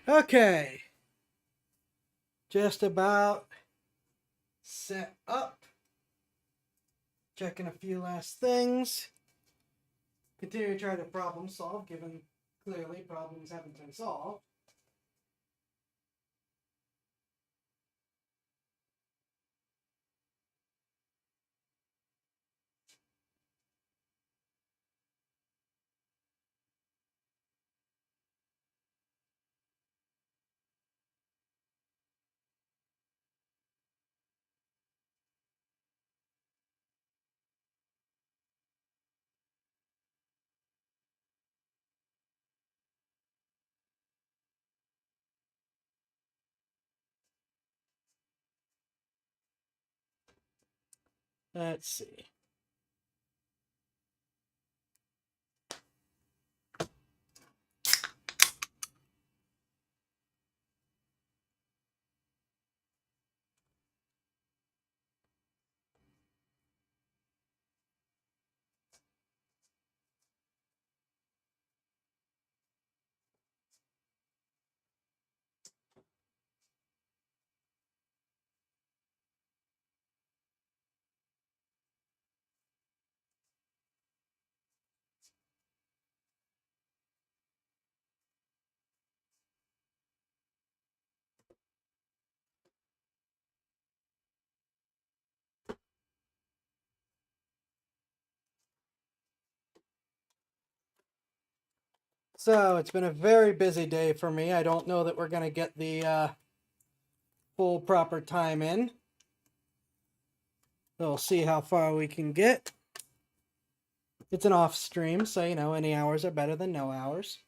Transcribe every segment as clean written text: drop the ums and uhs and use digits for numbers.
Okay. Just about set up. Checking a few last things. Continue to try to problem solve, given clearly problems haven't been solved. Let's see. So it's been a very busy day for me. I don't know that we're going to get the full proper time in. So we'll see how far we can get. It's an off stream, so you know, any hours are better than no hours.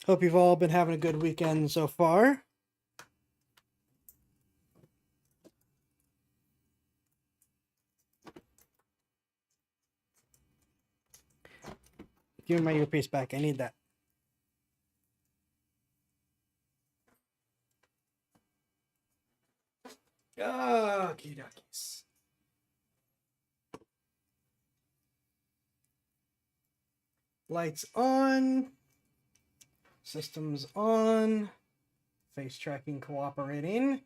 Hope you've all been having a good weekend so far. Give me my earpiece back. I need that. Okie dokies. Lights on. Systems on. Face tracking cooperating.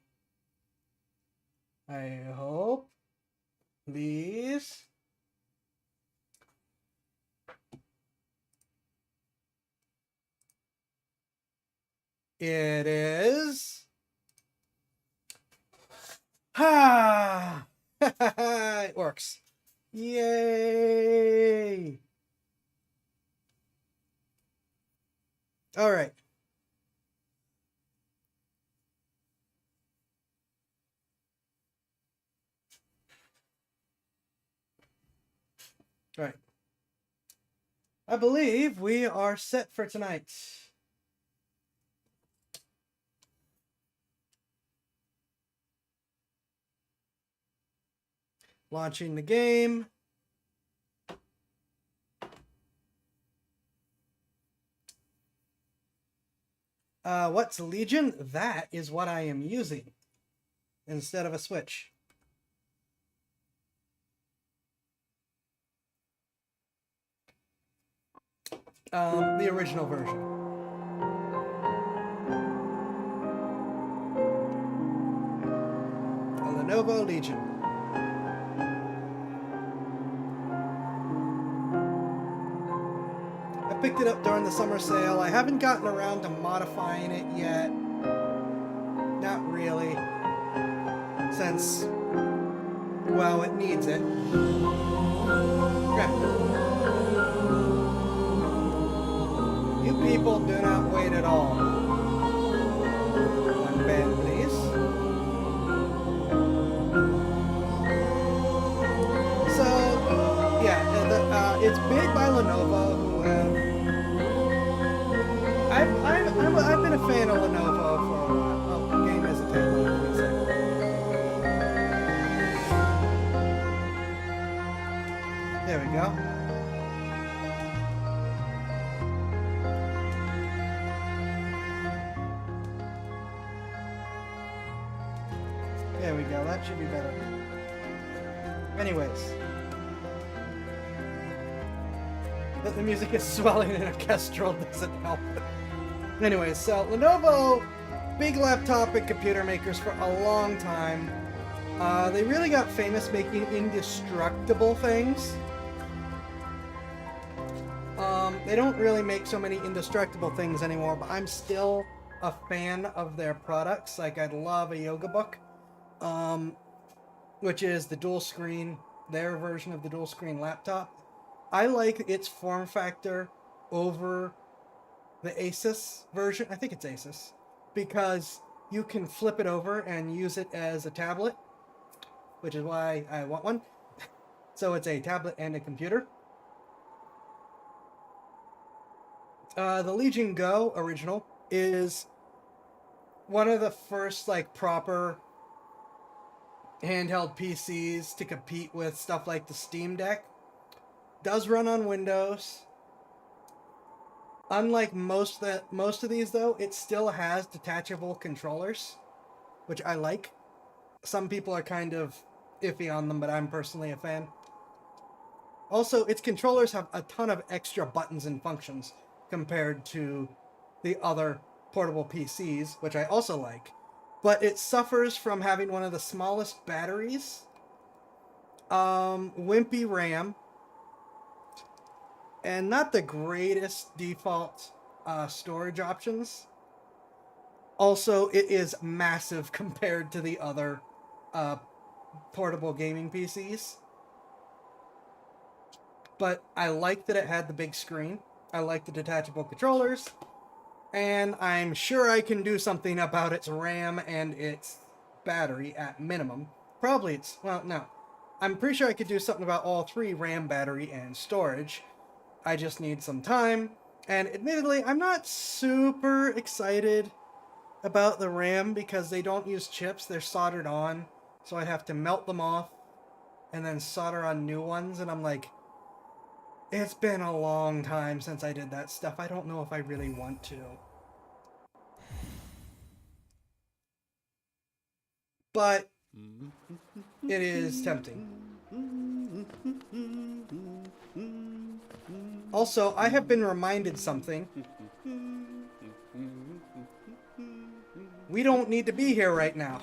I hope. Please. It is. Ha! It works. Yay! All right. All right. I believe we are set for tonight. Launching the game. What's Legion? That is what I am using instead of a Switch. The original version. A Lenovo Legion. I picked it up during the summer sale. I haven't gotten around to modifying it yet. Not really. Since, well, it needs it. Okay. You people do not wait at all. One band, please. So, yeah, it's made by Lenovo, who have... I've been a fan of Lenovo for a while. Oh, game has a table. There we go. There we go. That should be better. Anyways. that the music is swelling and orchestral doesn't help. Anyway, so Lenovo, big laptop and computer makers for a long time. They really got famous making indestructible things. They don't really make so many indestructible things anymore, but I'm still a fan of their products. Like, I love a yoga book, which is the dual screen, their version of the dual screen laptop. I like its form factor over the Asus version. I think it's Asus, because you can flip it over and use it as a tablet, which is why I want one. So it's a tablet and a computer. The Legion Go original is one of the first like proper handheld PCs to compete with stuff like the Steam Deck. Does run on Windows. Unlike most of these though, it still has detachable controllers, which I like. Some people are kind of iffy on them, but I'm personally a fan. Also, its controllers have a ton of extra buttons and functions compared to the other portable PCs, which I also like. But it suffers from having one of the smallest batteries, wimpy RAM, and not the greatest default storage options. Also, it is massive compared to the other portable gaming PCs. But I like that it had the big screen. I like the detachable controllers. And I'm sure I can do something about its RAM and its battery at minimum. Probably it's... Well, no. I'm pretty sure I could do something about all three: RAM, battery, and storage. I just need some time. And admittedly, I'm not super excited about the RAM because they don't use chips. They're soldered on. So I have to melt them off and then solder on new ones. And I'm like... It's been a long time since I did that stuff. I don't know if I really want to. But it is tempting. Also, I have been reminded something. We don't need to be here right now.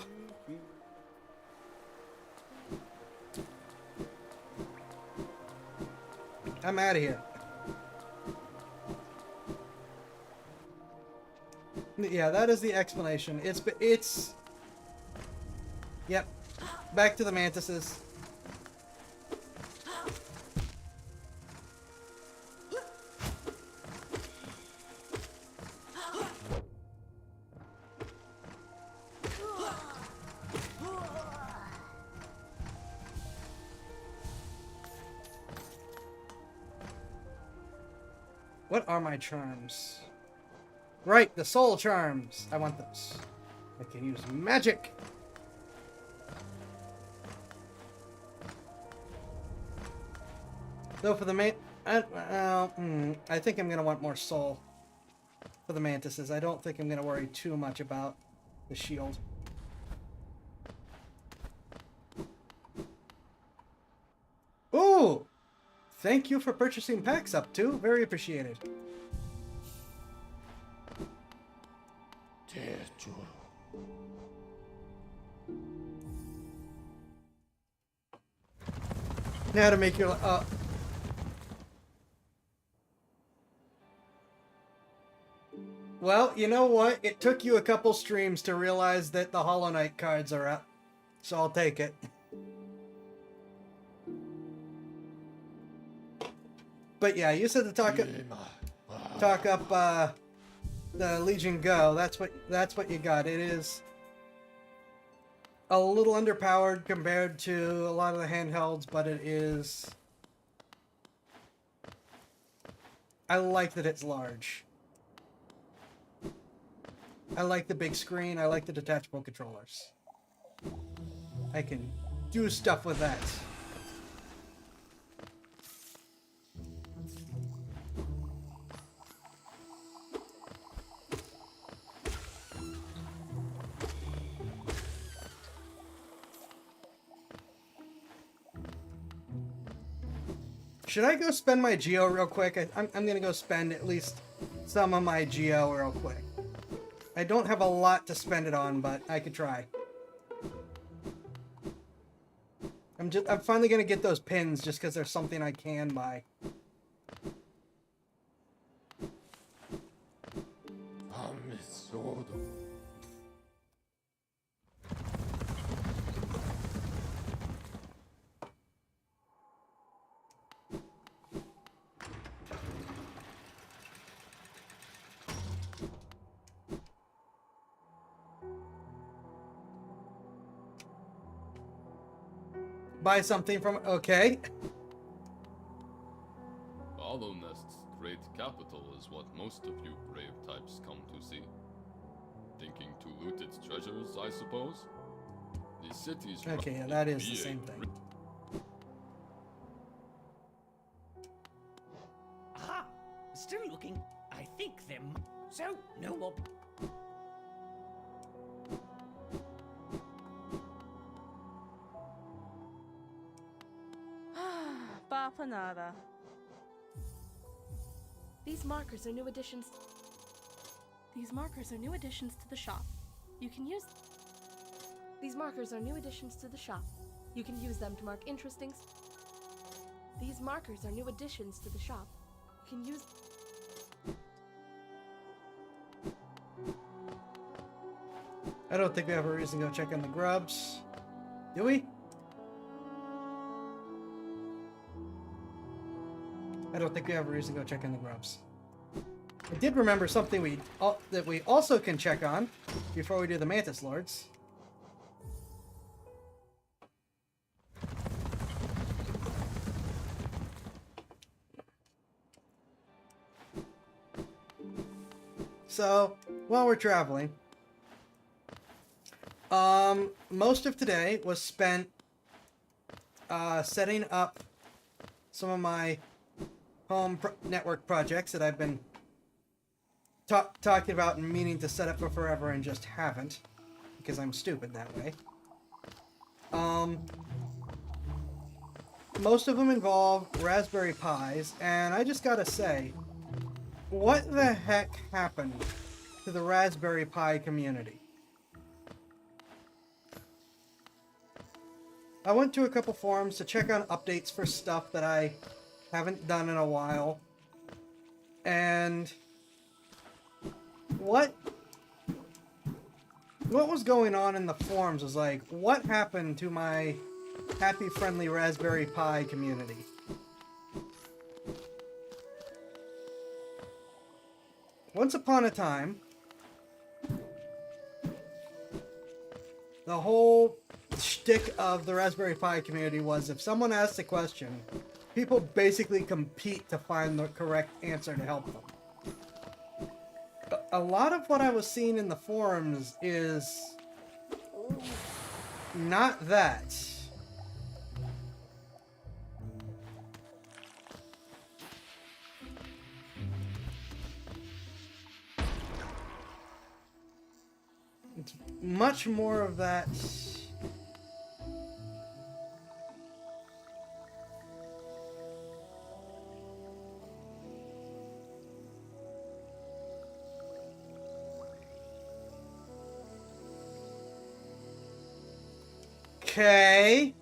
I'm out of here. Yeah, that is the explanation. It's... Yep. Back to the mantises. What are my charms? Right, the soul charms. I want those. I can use magic. Though for the I think I'm going to want more soul for the mantises. I don't think I'm going to worry too much about the shield. Ooh! Thank you for purchasing packs up too. Very appreciated. Now to make your... Well, you know what? It took you a couple streams to realize that the Hollow Knight cards are up. So I'll take it. But yeah, you said to talk up the Legion Go. That's what you got. It is a little underpowered compared to a lot of the handhelds, but it is... I like that it's large. I like the big screen. I like the detachable controllers. I can do stuff with that. should I go spend my geo real quick? I'm gonna go spend at least some of my geo real quick. I don't have a lot to spend it on, but I could try. I'm finally gonna get those pins just because there's something I can buy. Buy something from... Okay. Hollownest's great capital is what most of you brave types come to see. Thinking to loot its treasures, I suppose? The city's... Okay, yeah, that is the same thing. Aha! Still looking. I think them. So, no more... Bapanada. These markers are new additions. These markers are new additions to the shop. You can use. These markers are new additions to the shop. You can use them to mark interesting. These markers are new additions to the shop. You can use. I don't think we have a reason to go check on the grubs. Do we? I don't think we have a reason to go check on the grubs. I did remember something that we also can check on before we do the Mantis Lords. So, while we're traveling, most of today was spent setting up some of my home network projects that I've been talking about and meaning to set up for forever and just haven't, because I'm stupid that way. Most of them involve Raspberry Pis, and I just gotta say, what the heck happened to the Raspberry Pi community? I went to a couple forums to check on updates for stuff that I haven't done in a while, and what was going on in the forums was like, what happened to my happy, friendly Raspberry Pi community? Once upon a time, the whole shtick of the Raspberry Pi community was if someone asked a question, people basically compete to find the correct answer to help them. A lot of what I was seeing in the forums is not that. It's much more of that. Okay.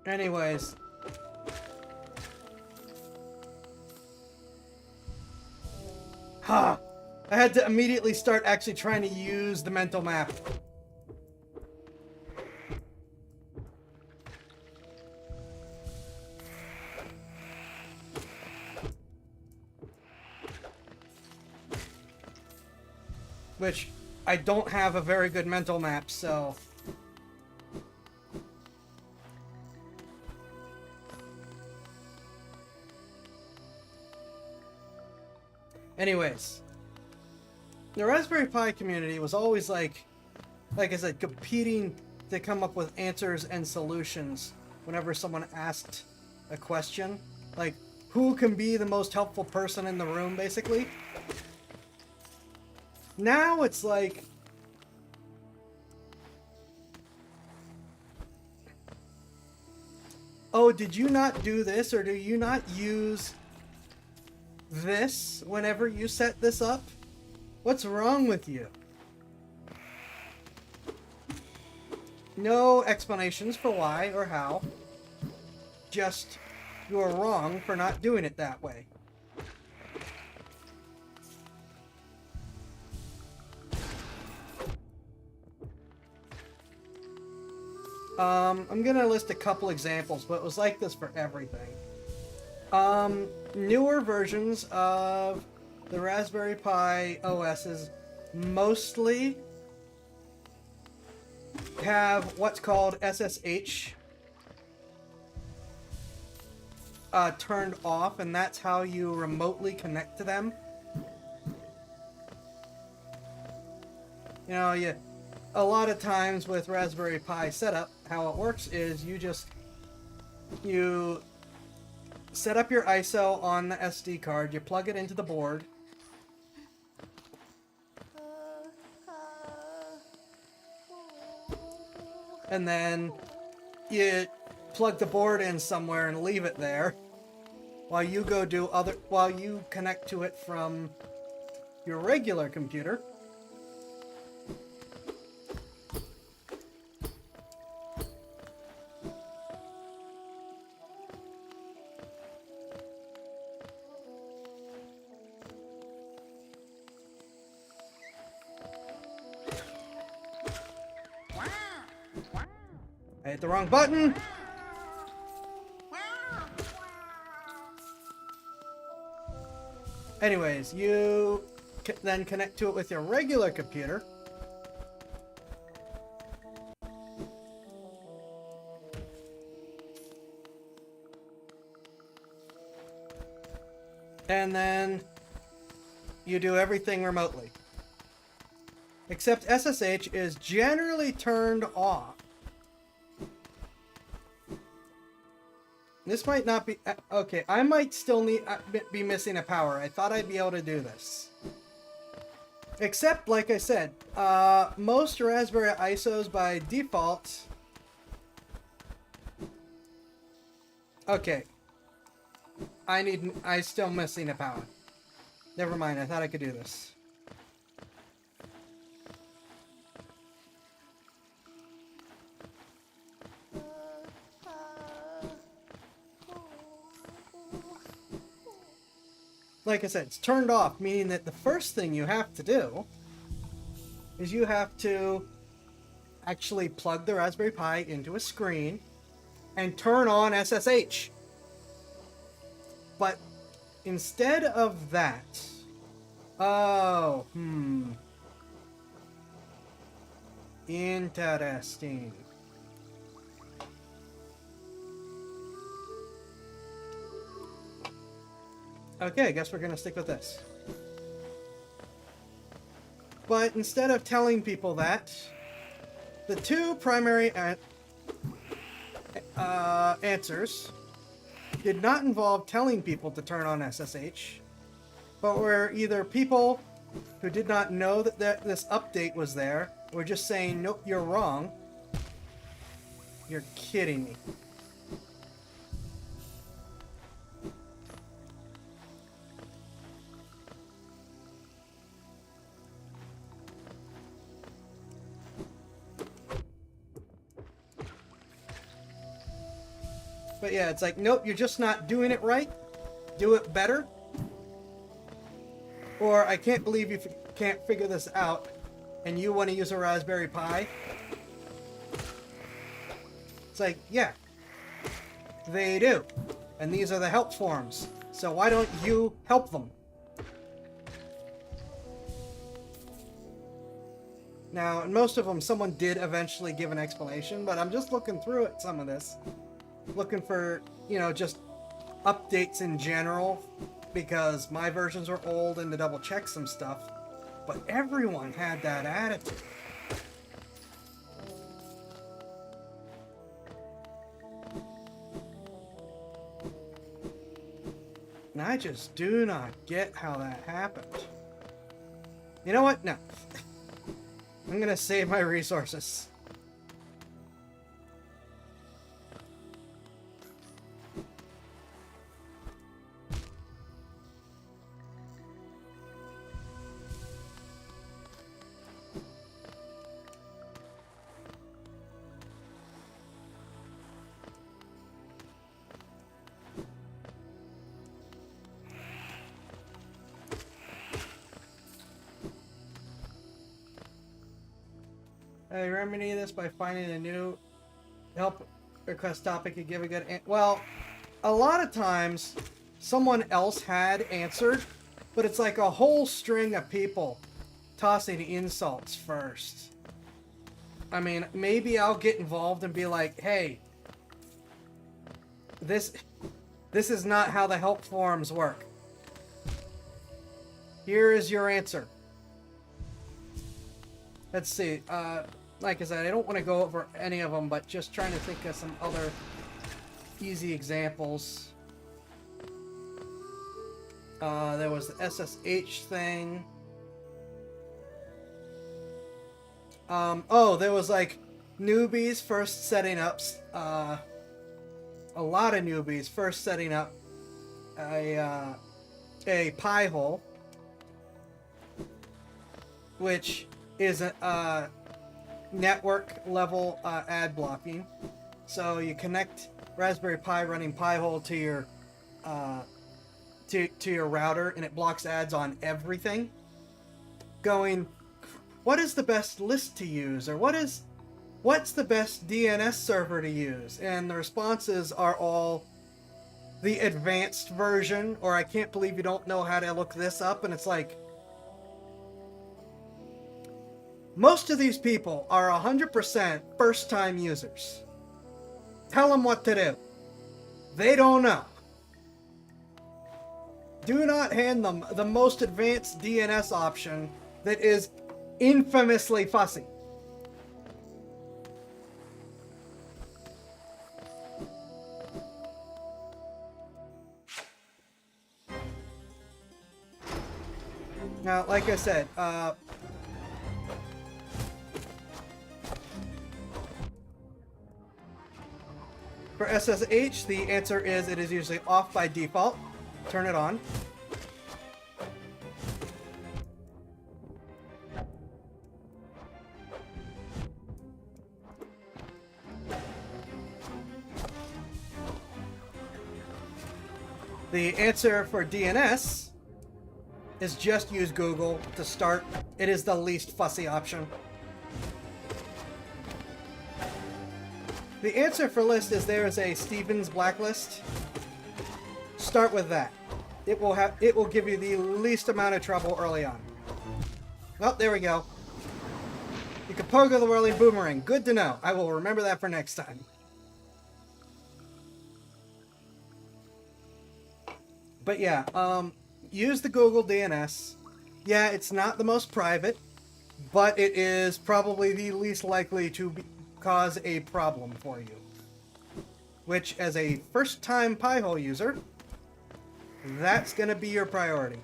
Anyways. Ha! I had to immediately start actually trying to use the mental map. Which, I don't have a very good mental map, so... Anyways. The Raspberry Pi community was always like I said, competing to come up with answers and solutions whenever someone asked a question. Like, who can be the most helpful person in the room, basically. Now it's like, oh, did you not do this, or do you not use this whenever you set this up? What's wrong with you? No explanations for why or how. Just, you're wrong for not doing it that way. I'm gonna list a couple examples, but it was like this for everything. Newer versions of the Raspberry Pi OSs mostly have what's called SSH turned off, and that's how you remotely connect to them. You know, a lot of times with Raspberry Pi setup, how it works is you set up your ISO on the SD card, you plug it into the board, and then you plug the board in somewhere and leave it there while you while you connect to it from your regular computer. I hit the wrong button. Anyways, you then connect to it with your regular computer. And then you do everything remotely. Except SSH is generally turned off. This might not be... Okay, I might still be missing a power. I thought I'd be able to do this. Except, like I said, most Raspberry ISOs by default... Okay. I still missing a power. Never mind, I thought I could do this. Like I said, it's turned off, meaning that the first thing you have to do is you have to actually plug the Raspberry Pi into a screen and turn on SSH. But instead of that... Interesting. Okay, I guess we're gonna stick with this. But instead of telling people that, the two primary answers did not involve telling people to turn on SSH, but were either people who did not know that this update was there, or just saying, nope, you're wrong. You're kidding me. But yeah, it's like, nope, you're just not doing it right. Do it better. Or, I can't believe you can't figure this out, and you want to use a Raspberry Pi. It's like, yeah, they do. And these are the help forms. So why don't you help them? Now, in most of them, someone did eventually give an explanation, but I'm just looking through at some of this. Looking for, you know, just updates in general, because my versions were old and to double check some stuff. But everyone had that attitude. And I just do not get how that happened. You know what? No. I'm gonna save my resources. I remedy this by finding a new help request topic and give a good well, a lot of times someone else had answered, but it's like a whole string of people tossing insults first. I mean, maybe I'll get involved and be like, hey, this is not how the help forums work. Here is your answer. Let's see, like I said, I don't want to go over any of them, but just trying to think of some other easy examples. There was the SSH thing. Oh, there was like newbies first setting up, a lot of newbies first setting up a pie hole, which is a network level ad blocking. So you connect Raspberry Pi running Pi-hole to your to your router, and it blocks ads on everything. Going, what is the best list to use, or what's the best DNS server to use? And the responses are all the advanced version, or I can't believe you don't know how to look this up. And it's like, most of these people are 100% first-time users. Tell them what to do. They don't know. Do not hand them the most advanced DNS option that is infamously fussy. Now, like I said, for SSH, the answer is it is usually off by default. Turn it on. The answer for DNS is just use Google to start. It is the least fussy option. The answer for list is there is a Stevens blacklist. Start with that. It will give you the least amount of trouble early on. Oh, there we go. You can pogo the whirling boomerang. Good to know. I will remember that for next time. But yeah, use the Google DNS. Yeah, it's not the most private, but it is probably the least likely to cause a problem for you. Which, as a first-time Pi-hole user, that's going to be your priority.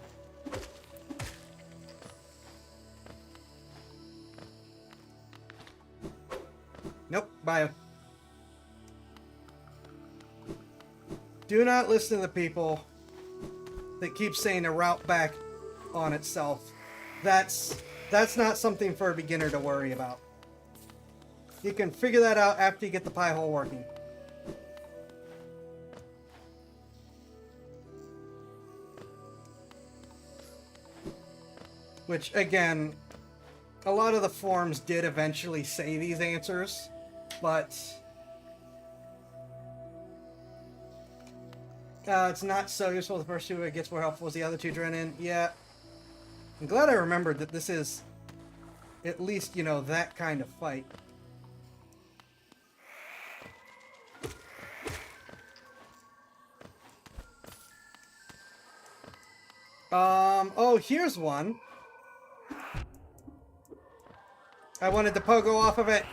Nope, bye. Do not listen to the people that keep saying to route back on itself. That's not something for a beginner to worry about. You can figure that out after you get the Pi-hole working. Which, again, a lot of the forums did eventually say these answers, but it's not so useful. The first two, it gets more helpful as the other two drain in. Yeah. I'm glad I remembered that this is at least, you know, that kind of fight. Oh, here's one. I wanted to pogo off of it.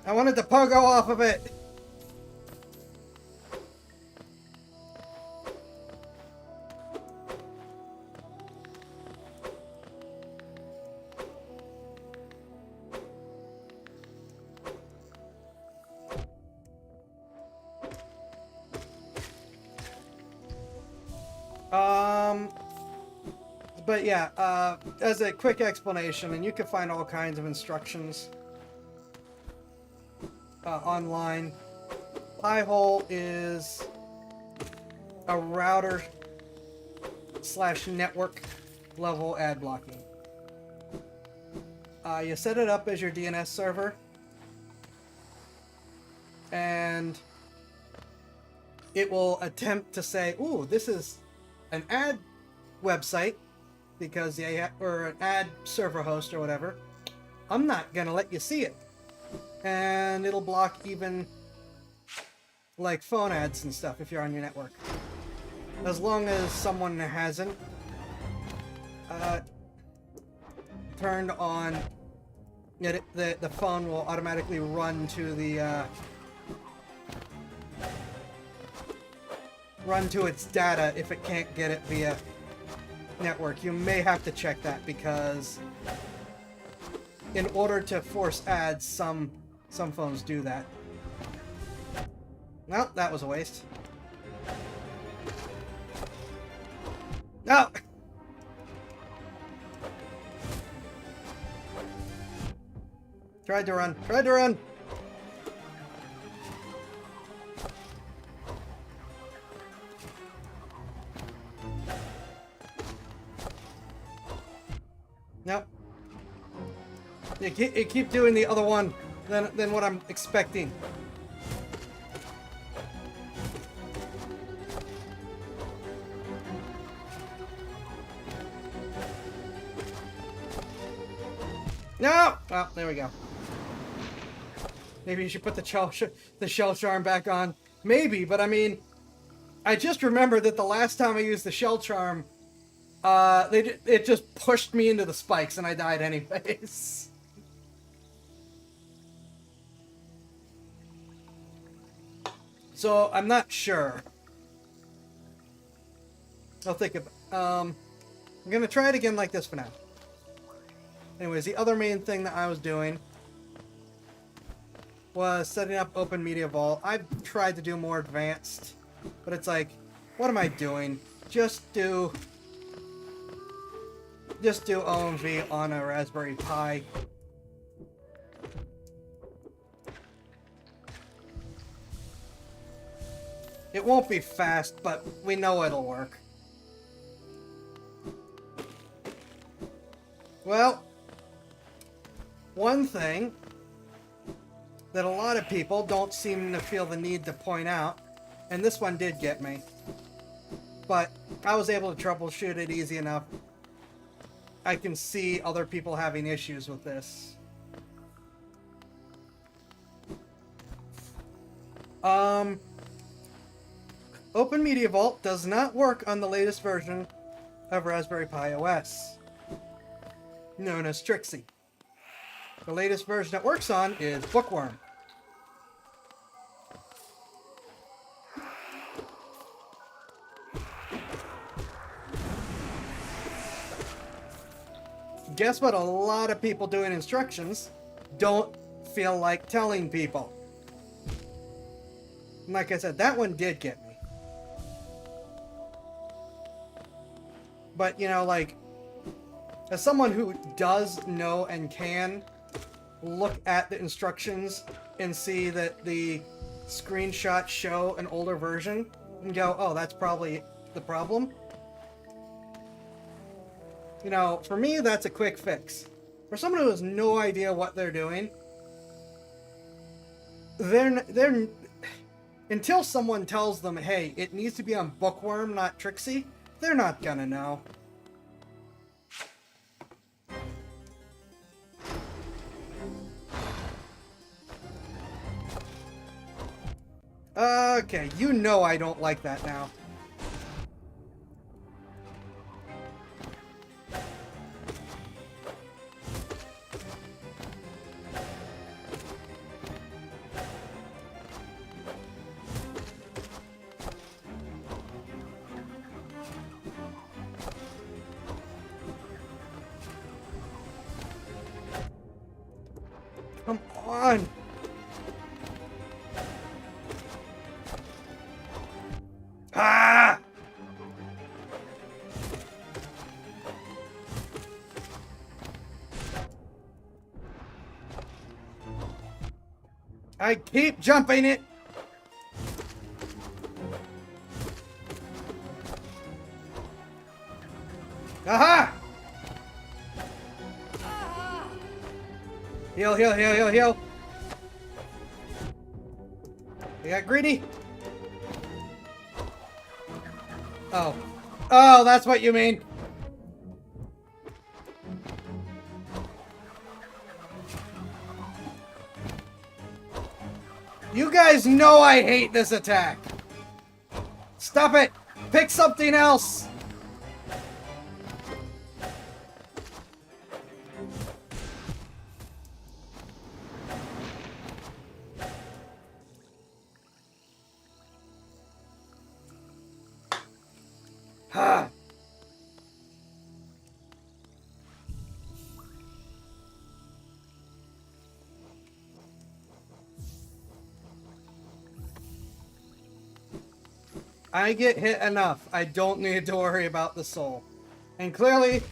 I wanted to pogo off of it. But yeah, as a quick explanation, and you can find all kinds of instructions online. Pi-hole is a router / network level ad blocking. You set it up as your DNS server, and it will attempt to say, "Ooh, this is an ad website," because or an ad server host or whatever. I'm not gonna let you see it, and it'll block even like phone ads and stuff if you're on your network, as long as someone hasn't turned on. The phone will automatically run to the run to its data if it can't get it via network. You may have to check that, because in order to force ads, some phones do that. Well, that was a waste. No! Tried to run. Tried to run! Nope. You keep doing the other one than what I'm expecting. No! Oh, there we go. Maybe you should put the shell charm back on. Maybe, but I mean, I just remembered that the last time I used the shell charm, it just pushed me into the spikes and I died anyways. So I'm not sure. I'll think of. I'm gonna try it again like this for now. Anyways, the other main thing that I was doing was setting up Open Media Vault. I've tried to do more advanced, but it's like, what am I doing? Just do OMV on a Raspberry Pi. It won't be fast, but we know it'll work. Well, one thing that a lot of people don't seem to feel the need to point out, and this one did get me, but I was able to troubleshoot it easy enough. I can see other people having issues with this. Open Media Vault does not work on the latest version of Raspberry Pi OS, known as Trixie. The latest version it works on is Bookworm. Guess what? A lot of people doing instructions don't feel like telling people. And like I said, that one did get me. But, you know, like, as someone who does know and can look at the instructions and see that the screenshots show an older version and go, oh, that's probably the problem. You know, for me, that's a quick fix. For someone who has no idea what they're doing, they're until someone tells them, hey, it needs to be on Bookworm, not Trixie, they're not gonna know. Okay, you know I don't like that now. Come on! Ah! I keep jumping it. Aha! Heal, heal, heal, heal, heal. You got greedy? Oh. Oh, that's what you mean. You guys know I hate this attack. Stop it. Pick something else. Ha. I get hit enough. I don't need to worry about the soul. And clearly,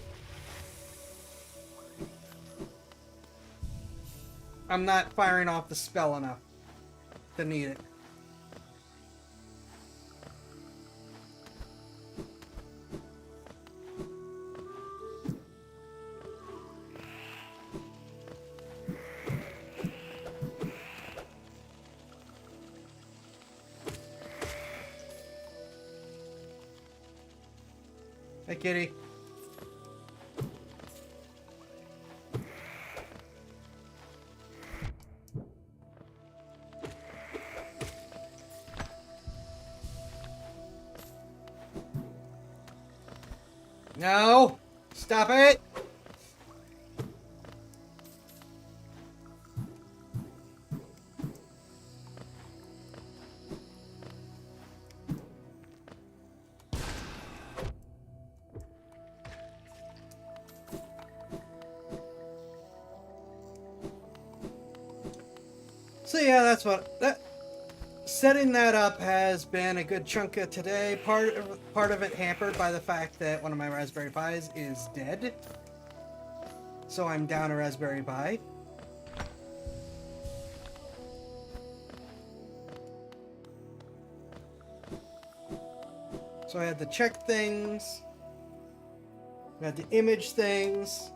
I'm not firing off the spell enough to need it. Hey, kitty. No! Stop it! So yeah, that's what that. Setting that up has been a good chunk of today. Part of it hampered by the fact that one of my Raspberry Pis is dead, so I'm down a Raspberry Pi. So I had to check things. I had to image things.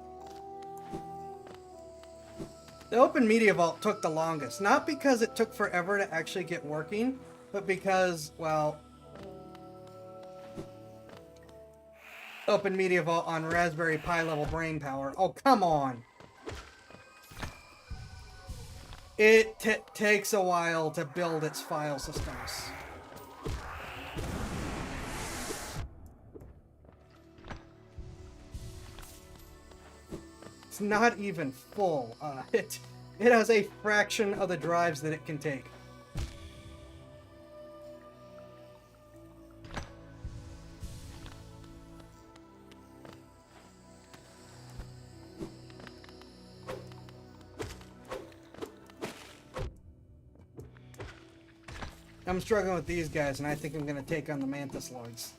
The Open Media Vault took the longest, not because it took forever to actually get working, but because, well, Open Media Vault on Raspberry Pi level brain power. Oh, come on. It takes a while to build its file systems. It's not even full. It has a fraction of the drives that it can take. I'm struggling with these guys, and I think I'm going to take on the Mantis Lords.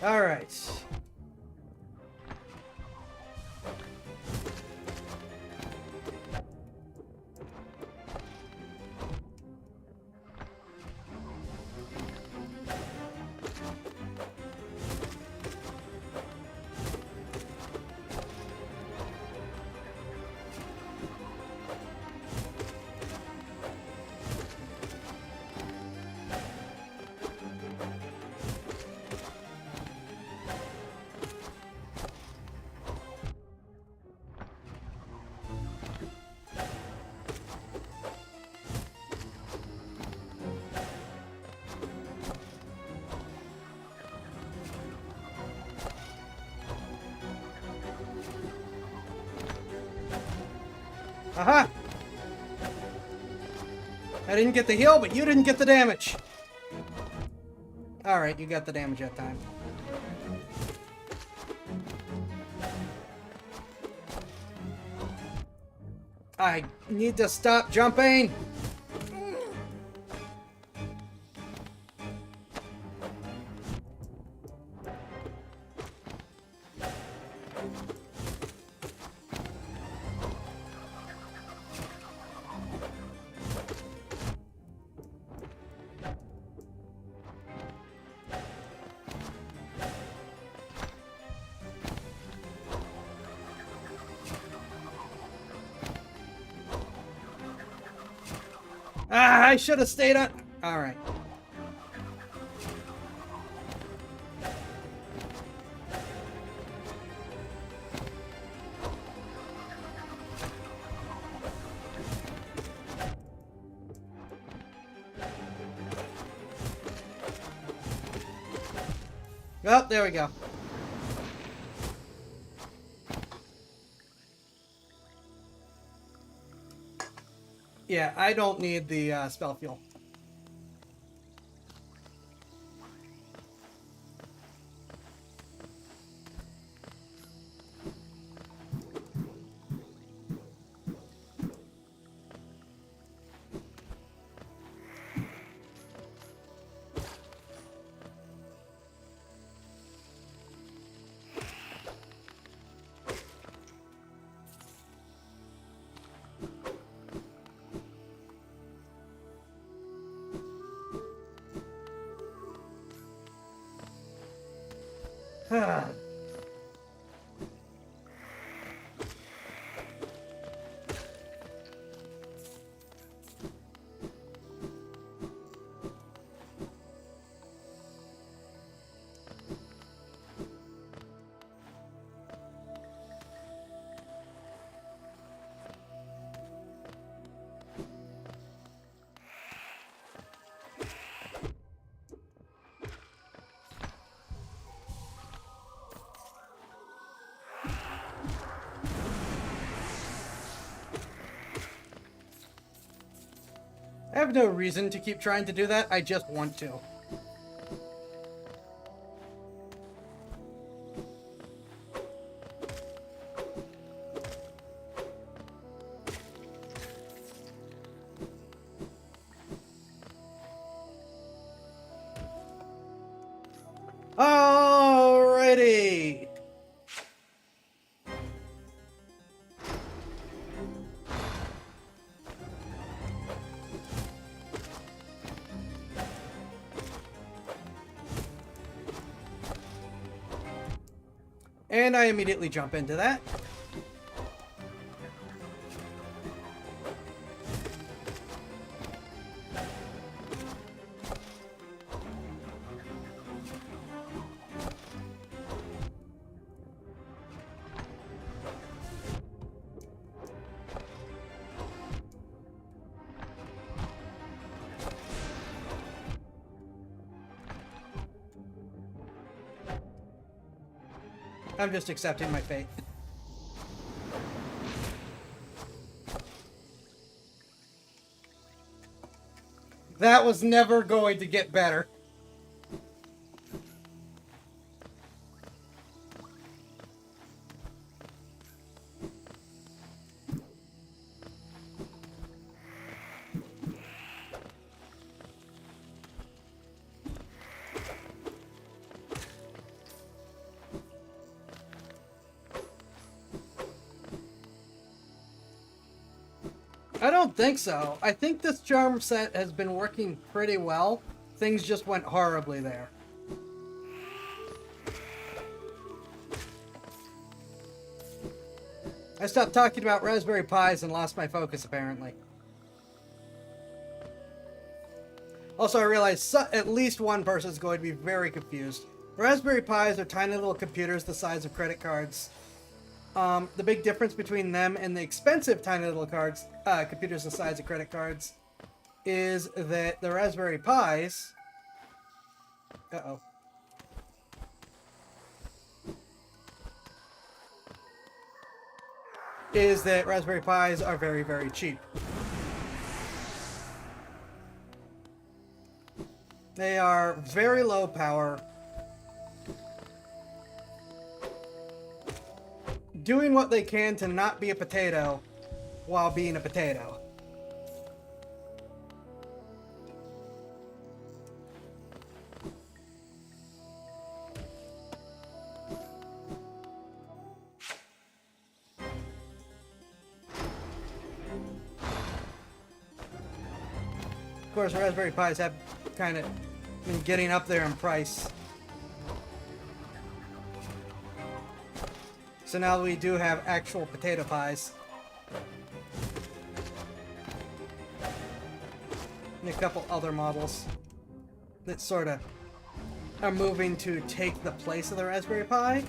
All right. Aha! I didn't get the heal, but you didn't get the damage. Alright, you got the damage that time. I need to stop jumping. Ah, I should have stayed on. All right. Oh, there we go. Yeah, I don't need the spell fuel. I have no reason to keep trying to do that. I just want to. Alrighty. And I immediately jump into that. I'm just accepting my fate. That was never going to get better. I don't think so. I think this charm set has been working pretty well. Things just went horribly there. I stopped talking about Raspberry Pis and lost my focus, apparently. Also, I realized at least one person is going to be very confused. Raspberry Pis are tiny little computers the size of credit cards. The big difference between them and the expensive tiny little computers the size of credit cards, is that the Raspberry Pis... Uh-oh. Is that Raspberry Pis are very, very cheap. They are very low power. Doing what they can to not be a potato, while being a potato. Of course, Raspberry Pis have kind of been getting up there in price. So now we do have actual potato pies. And a couple other models that sort of are moving to take the place of the Raspberry Pi.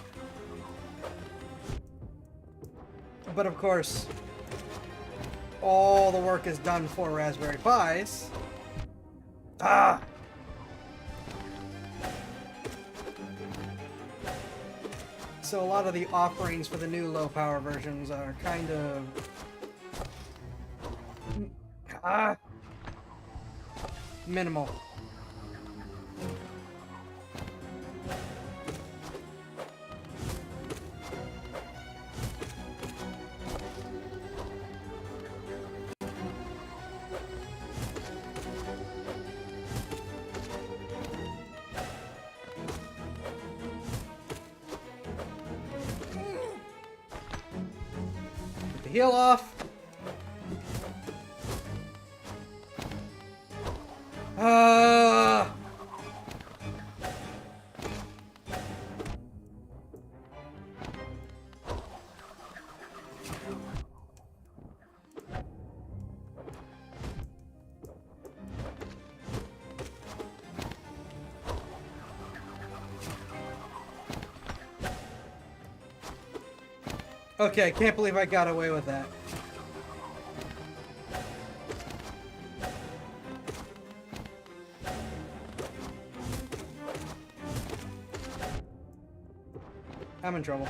But of course, all the work is done for Raspberry Pis. Ah! So a lot of the offerings for the new low power versions are kind of minimal. Get the heel off. Okay, I can't believe I got away with that. I'm in trouble.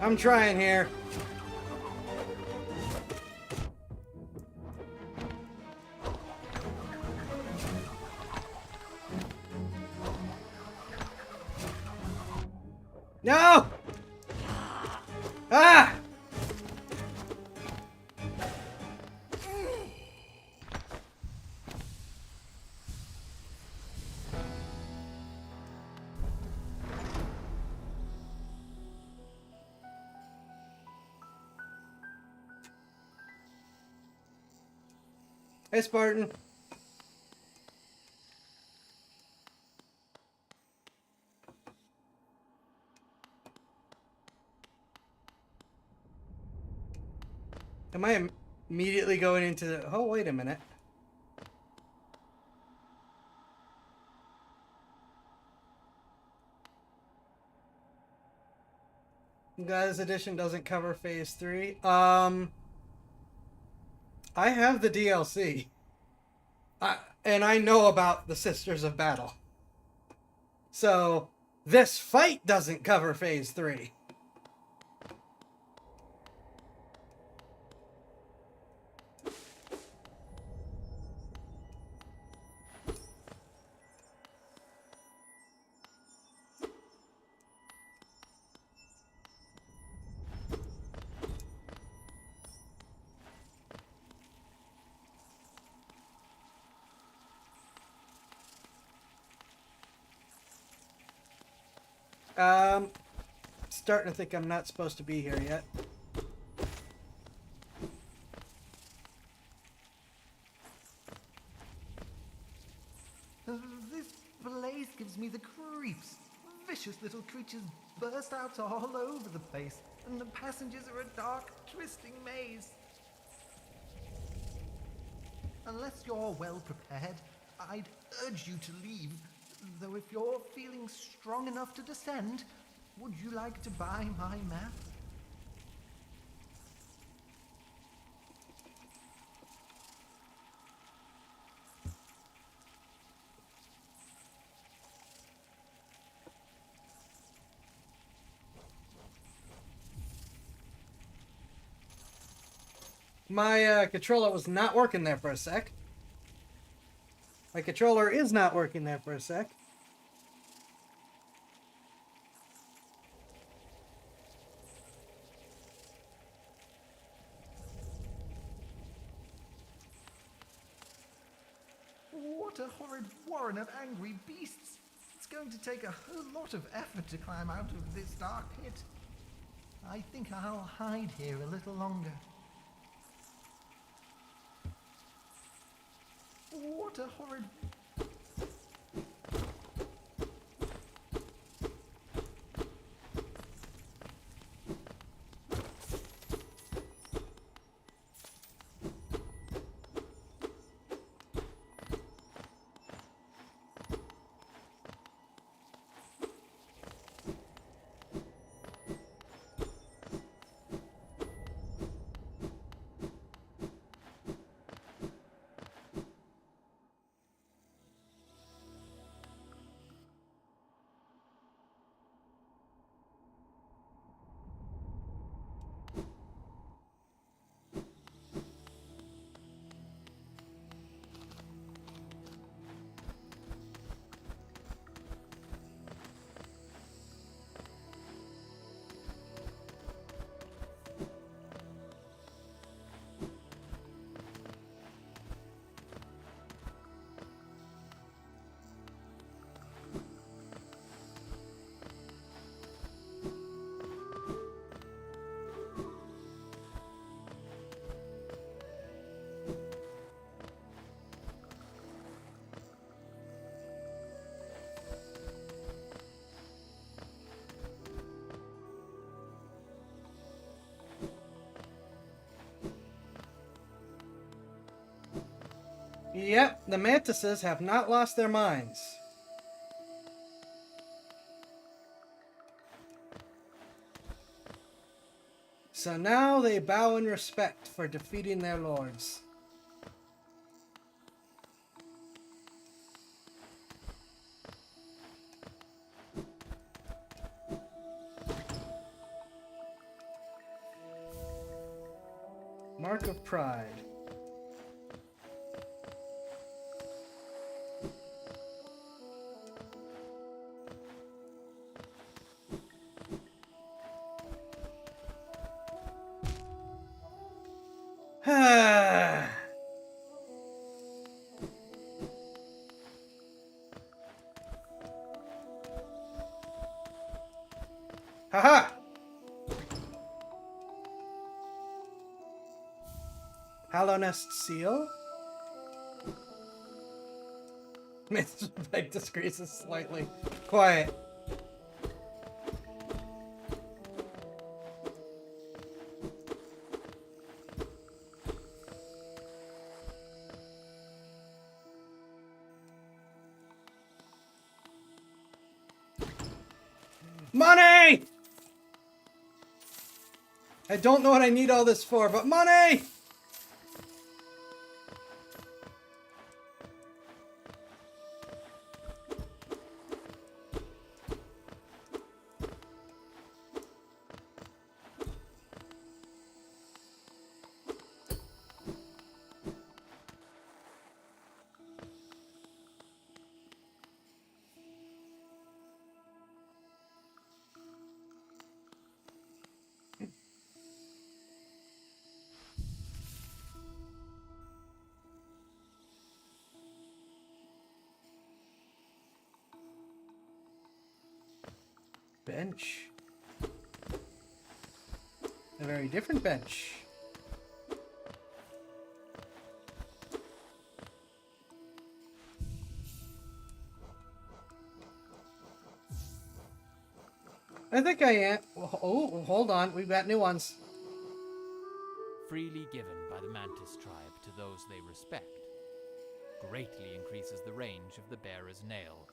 I'm trying here. No! Ah! Hey, Spartan. Am I immediately going into the... Oh, wait a minute. This edition doesn't cover Phase 3. I have the DLC. And I know about the Sisters of Battle. So, this fight doesn't cover Phase 3. Starting to think I'm not supposed to be here yet. This place gives me the creeps. Vicious little creatures burst out all over the place, and the passengers are a dark, twisting maze. Unless you're well prepared, I'd urge you to leave. Though if you're feeling strong enough to descend, Would you like to buy my map? My controller was not working there for a sec. My controller is not working there for a sec. What a horrid warren of angry beasts! It's going to take a whole lot of effort to climb out of this dark pit. I think I'll hide here a little longer. What a horrid... Yep, the mantises have not lost their minds. So now they bow in respect for defeating their lords. Mark of Pride. Haha! Hollow Nest Seal? Mr. Peg disgraces slightly. Quiet. Money! I don't know what I need all this for, but money! Bench. A very different bench. I think I am. Oh, hold on. We've got new ones. Freely given by the Mantis tribe to those they respect, greatly increases the range of the bearer's nail,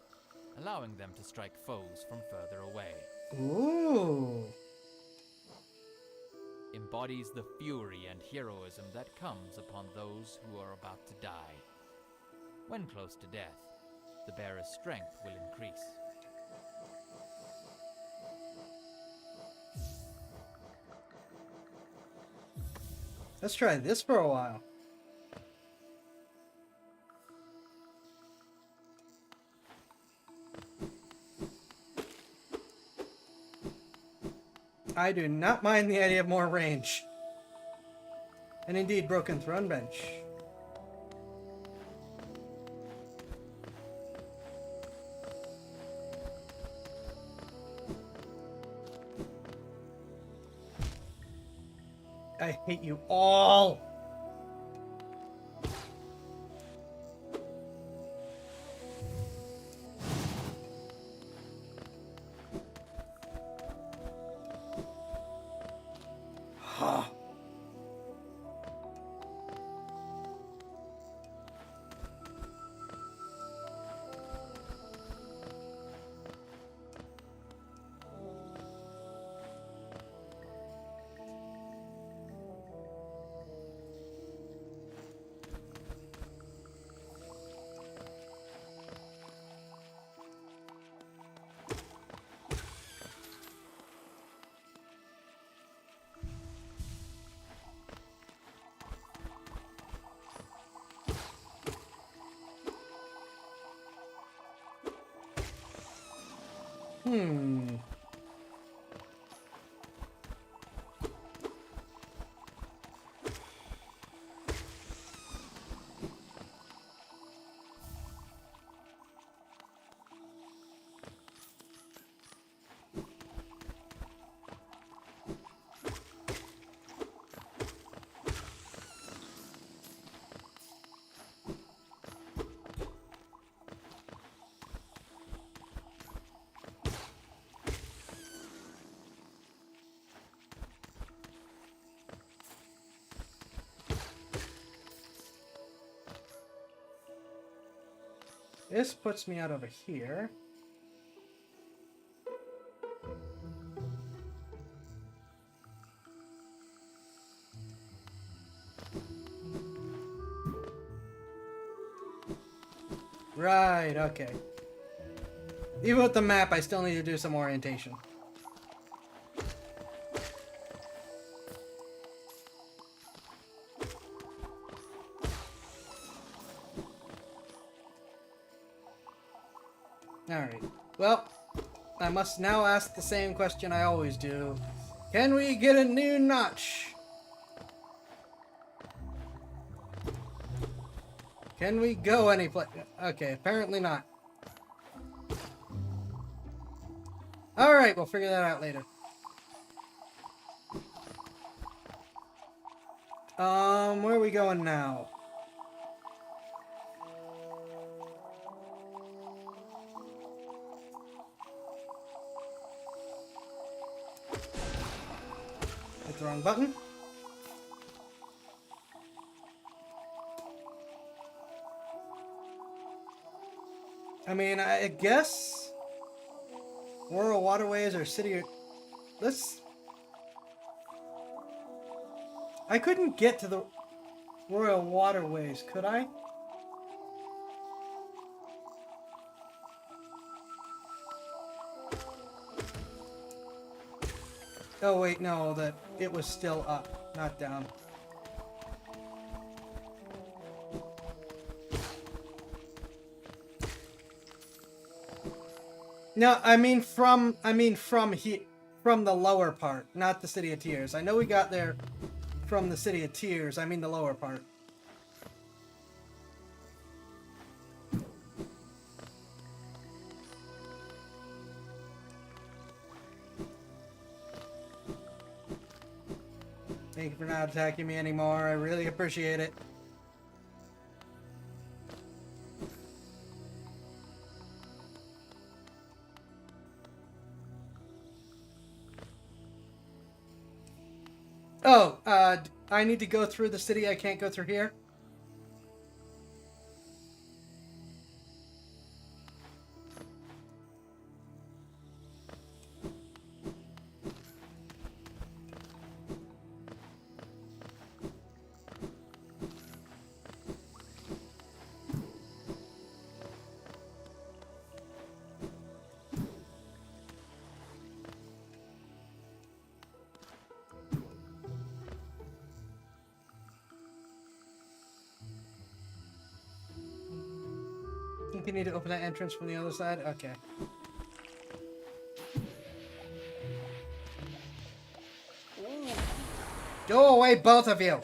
allowing them to strike foes from further away. Ooh. Embodies the fury and heroism that comes upon those who are about to die. When close to death, the bearer's strength will increase. Let's try this for a while. I do not mind the idea of more range. And indeed, broken throne bench. I hate you all. Hmm. This puts me out over here. Right, okay. Even with the map, I still need to do some orientation. Alright. Well, I must now ask the same question I always do. Can we get a new notch? Can we go any place? Okay, apparently not. Alright, we'll figure that out later. Where are we going now? Hit the wrong button. I mean, I guess Rural Waterways or City... Let's... I couldn't get to the Royal Waterways, could I? Oh wait, no, that it was still up, not down. No, I mean from the lower part, not the City of Tears. I know we got there from the City of Tears. I mean the lower part. Thank you for not attacking me anymore. I really appreciate it. Oh, I need to go through the city. I can't go through here. Continue to open that entrance from the other side? Okay. Go away, both of you!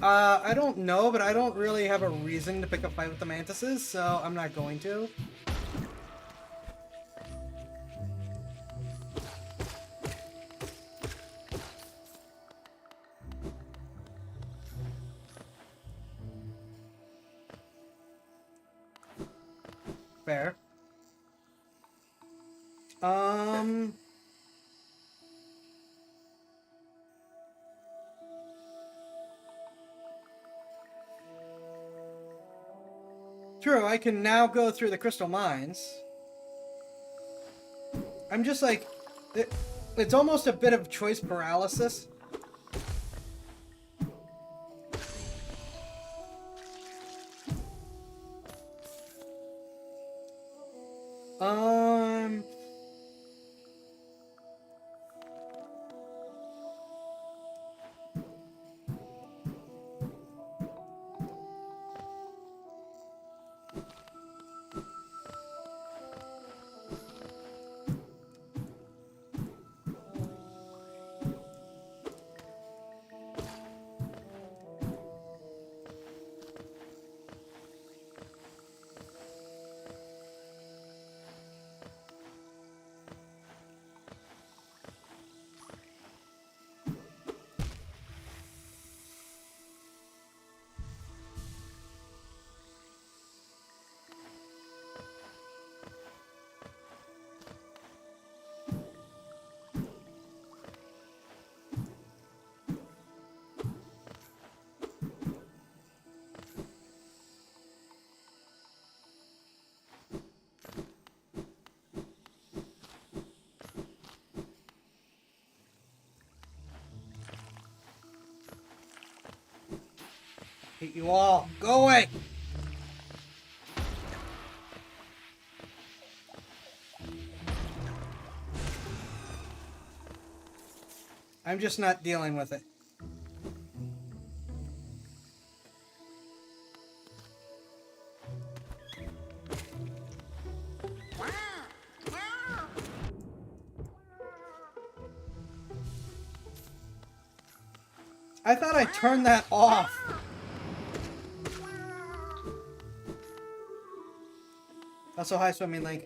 I don't know, but I don't really have a reason to pick a fight with the mantises, so I'm not going to. Fair. True, I can now go through the crystal mines. I'm just like... It's almost a bit of choice paralysis. Um... Hate you all. Go away! I'm just not dealing with it. I thought I turned that off. Also, hi, Swimming Link.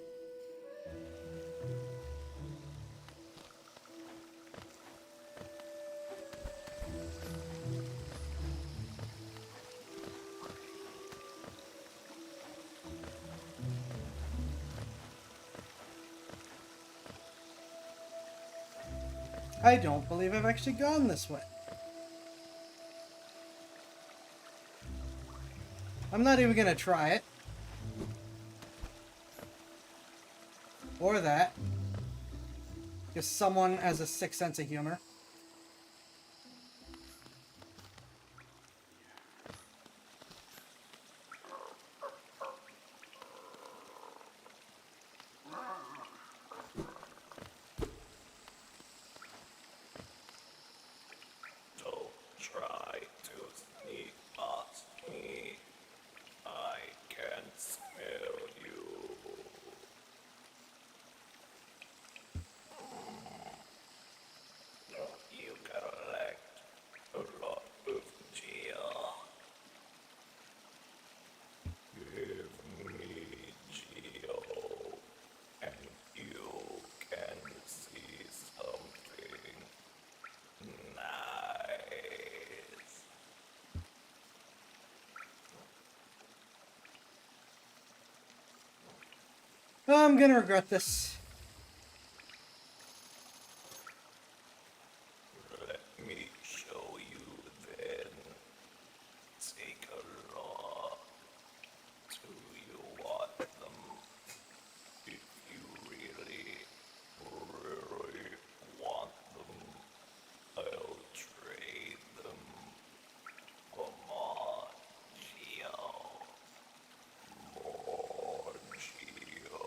I don't believe I've actually gone this way. I'm not even gonna try it. Or that. Because someone has a sick sense of humor. Don't try to sneak past me. I can smell you. You collect a lot of geo. Give me geo, and you can see something nice. I'm gonna regret this. Let me show you then. Take a look. Do you want them? If you really, really want them, I'll trade them for more geo. More geo.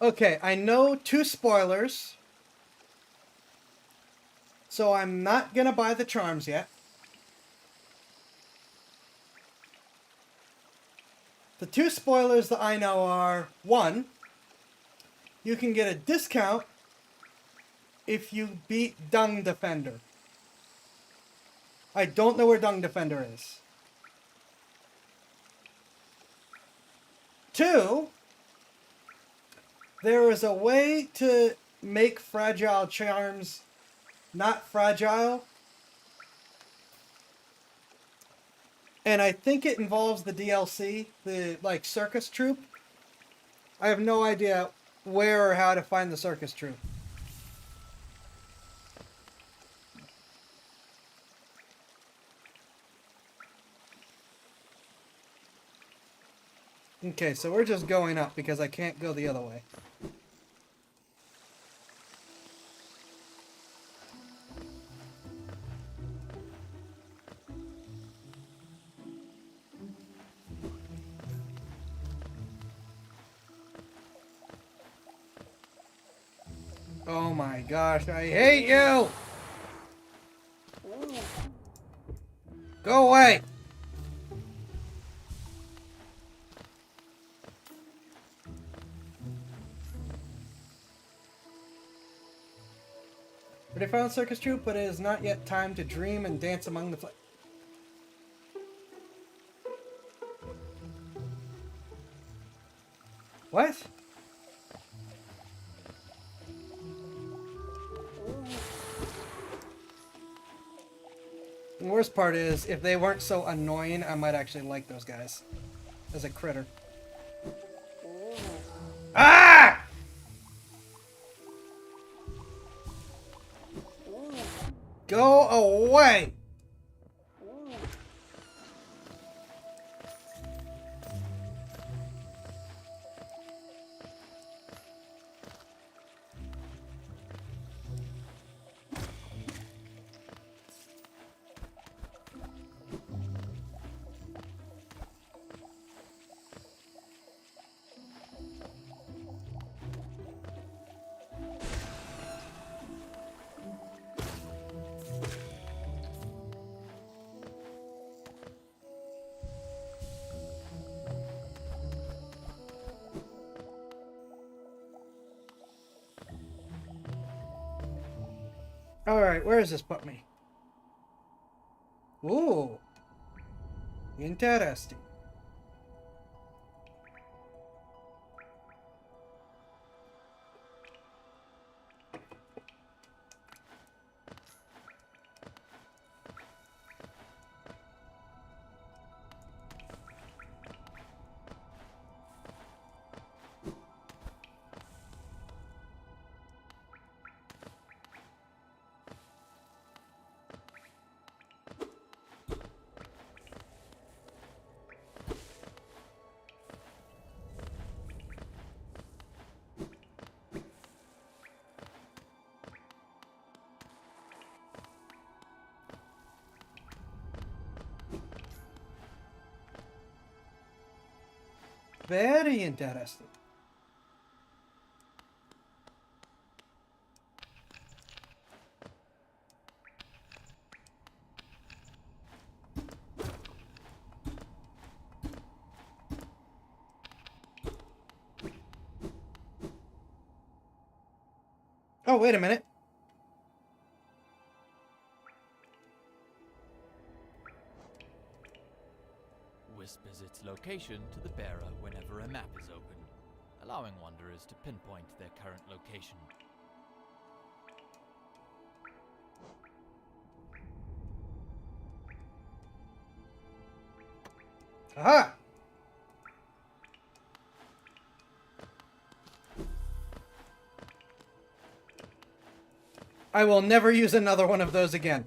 Okay, I know 2 spoilers. So I'm not gonna buy the charms yet. The 2 spoilers that I know are, 1, you can get a discount if you beat Dung Defender. I don't know where Dung Defender is. 2, there is a way to make fragile charms not fragile. And I think it involves the DLC, the like circus troupe. I have no idea where or how to find the circus troupe. Okay, so we're just going up because I can't go the other way. Oh my gosh, I hate you! Go away! But I found circus troupe, but it is not yet time to dream and dance among the What? The worst part is, if they weren't so annoying, I might actually like those guys. As a critter. Ah! Go away! Alright, where does this put me? Ooh. Interesting. Very interesting. Oh, wait a minute. Whispers its location to the bearer whenever a map is open, allowing wanderers to pinpoint their current location. Aha! I will never use another one of those again.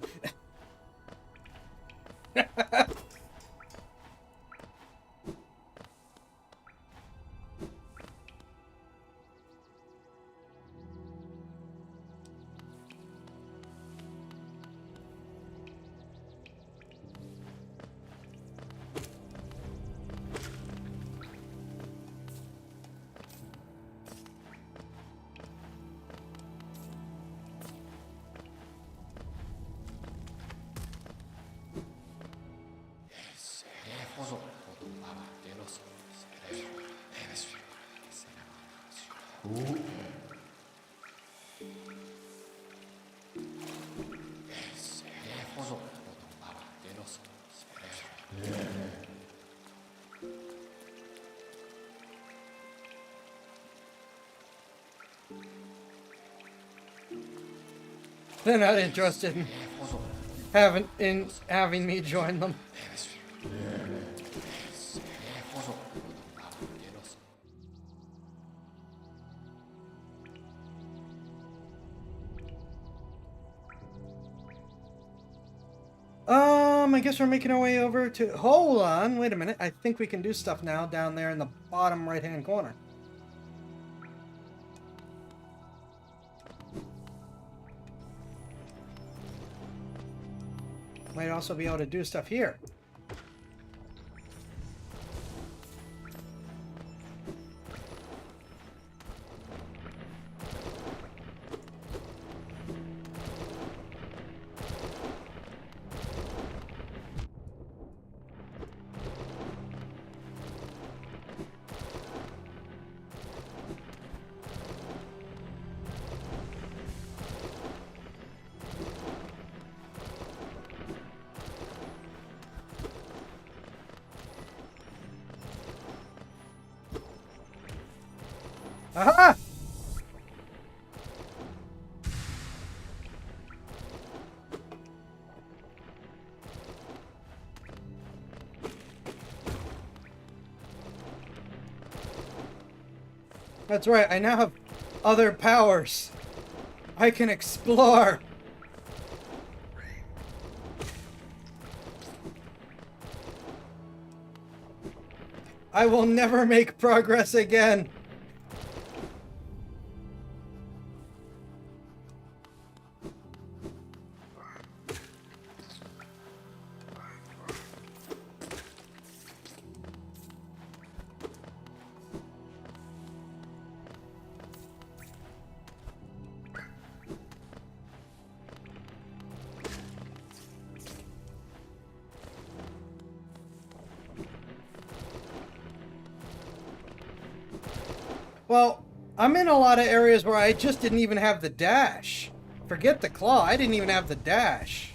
They're not interested in having me join them. I guess we're making our way over to... Hold on, wait a minute. I think we can do stuff now down there in the bottom right-hand corner. Might also be able to do stuff here. Aha! That's right, I now have other powers. I can explore. I will never make progress again. Well, I'm in a lot of areas where I just didn't even have the dash. Forget the claw, I didn't even have the dash.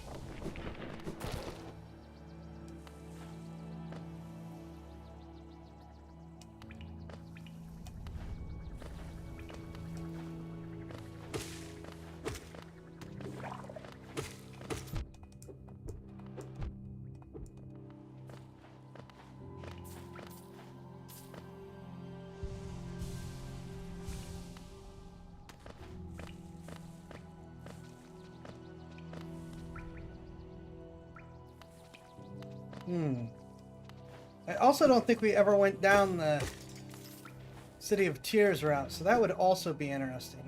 I also don't think we ever went down the City of Tears route, so that would also be interesting.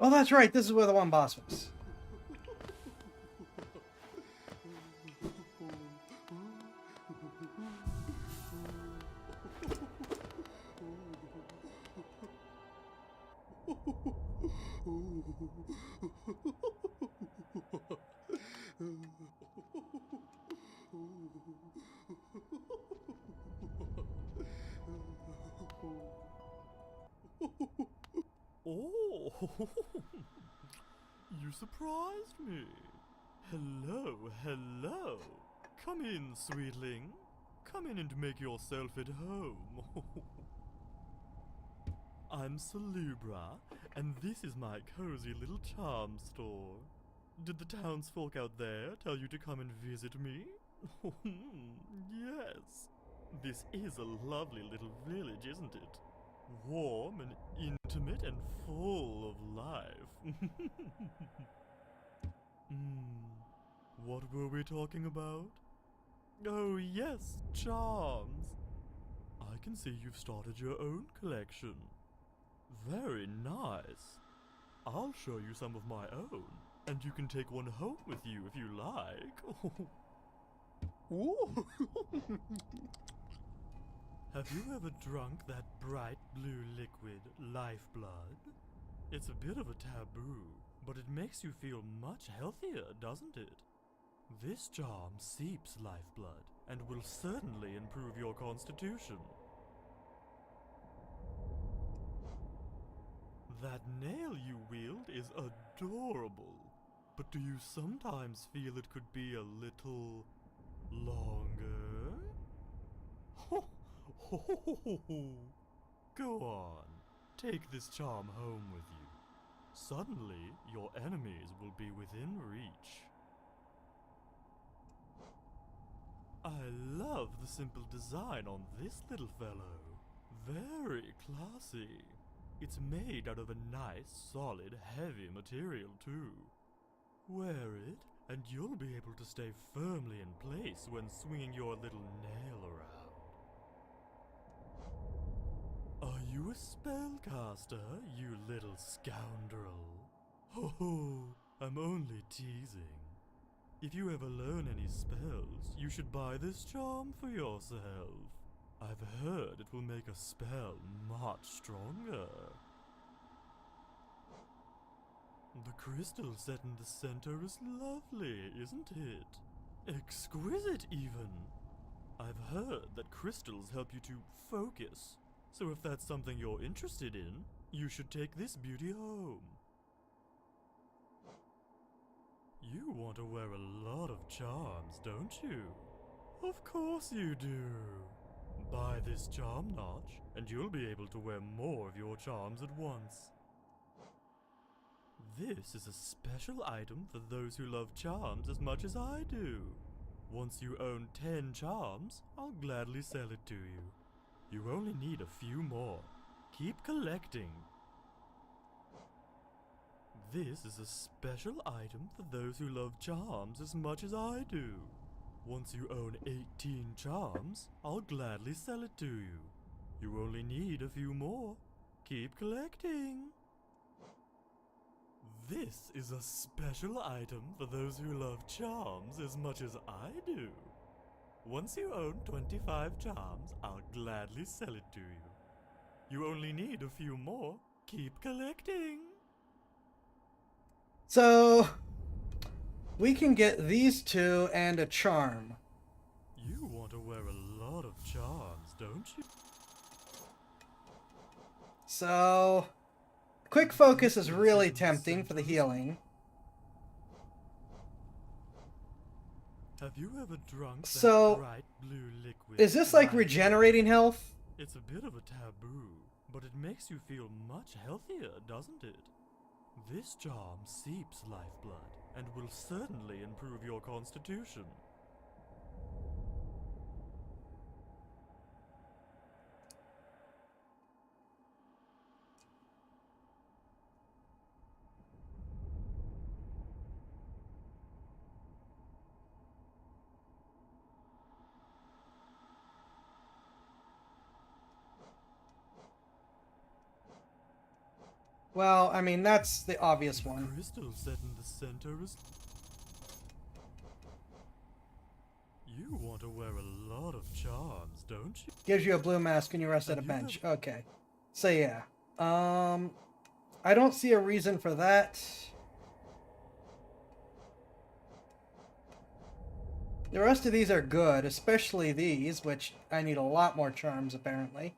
Oh, that's right. This is where the one boss was. Oh, you surprised me. Hello, hello. Come in, sweetling. Come in and make yourself at home. I'm Celebra, and this is my cozy little charm store. Did the townsfolk out there tell you to come and visit me? Yes. This is a lovely little village, isn't it? Warm and intimate and full of life. What were we talking about? Oh yes, charms. I can see you've started your own collection. Very nice. I'll show you some of my own, and you can take one home with you if you like. Ooh. Have you ever drunk that bright blue liquid, lifeblood? It's a bit of a taboo, but it makes you feel much healthier, doesn't it? This charm seeps lifeblood and will certainly improve your constitution. That nail you wield is adorable, but do you sometimes feel it could be a little longer? Ho ho ho ho ho! Go on, take this charm home with you. Suddenly, your enemies will be within reach. I love the simple design on this little fellow. Very classy. It's made out of a nice, solid, heavy material too. Wear it, and you'll be able to stay firmly in place when swinging your little nail around. Are you a spellcaster, you little scoundrel? Ho ho, I'm only teasing. If you ever learn any spells, you should buy this charm for yourself. I've heard it will make a spell much stronger. The crystal set in the center is lovely, isn't it? Exquisite, even. I've heard that crystals help you to focus, so if that's something you're interested in, you should take this beauty home. You want to wear a lot of charms, don't you? Of course you do. Buy this charm notch, and you'll be able to wear more of your charms at once. This is a special item for those who love charms as much as I do. Once you own 10 charms, I'll gladly sell it to you. You only need a few more. Keep collecting. This is a special item for those who love charms as much as I do. Once you own 18 charms, I'll gladly sell it to you. You only need a few more. Keep collecting. This is a special item for those who love charms as much as I do. Once you own 25 charms, I'll gladly sell it to you. You only need a few more. Keep collecting. So, we can get these two and a charm. You want to wear a lot of charms, don't you? So, quick focus is really tempting for the healing. Have you ever drunk So, that bright blue liquid? is this like right regenerating health? It's a bit of a taboo, but it makes you feel much healthier, doesn't it? This charm seeps lifeblood and will certainly improve your constitution. Well, I mean, that's the obvious The one. crystal set in the center is... You want to wear a lot of charms, don't you? Gives you a blue mask when you rest at a Have you bench. ever- Okay. So yeah. I don't see a reason for that. The rest of these are good, especially these, which I need a lot more charms apparently.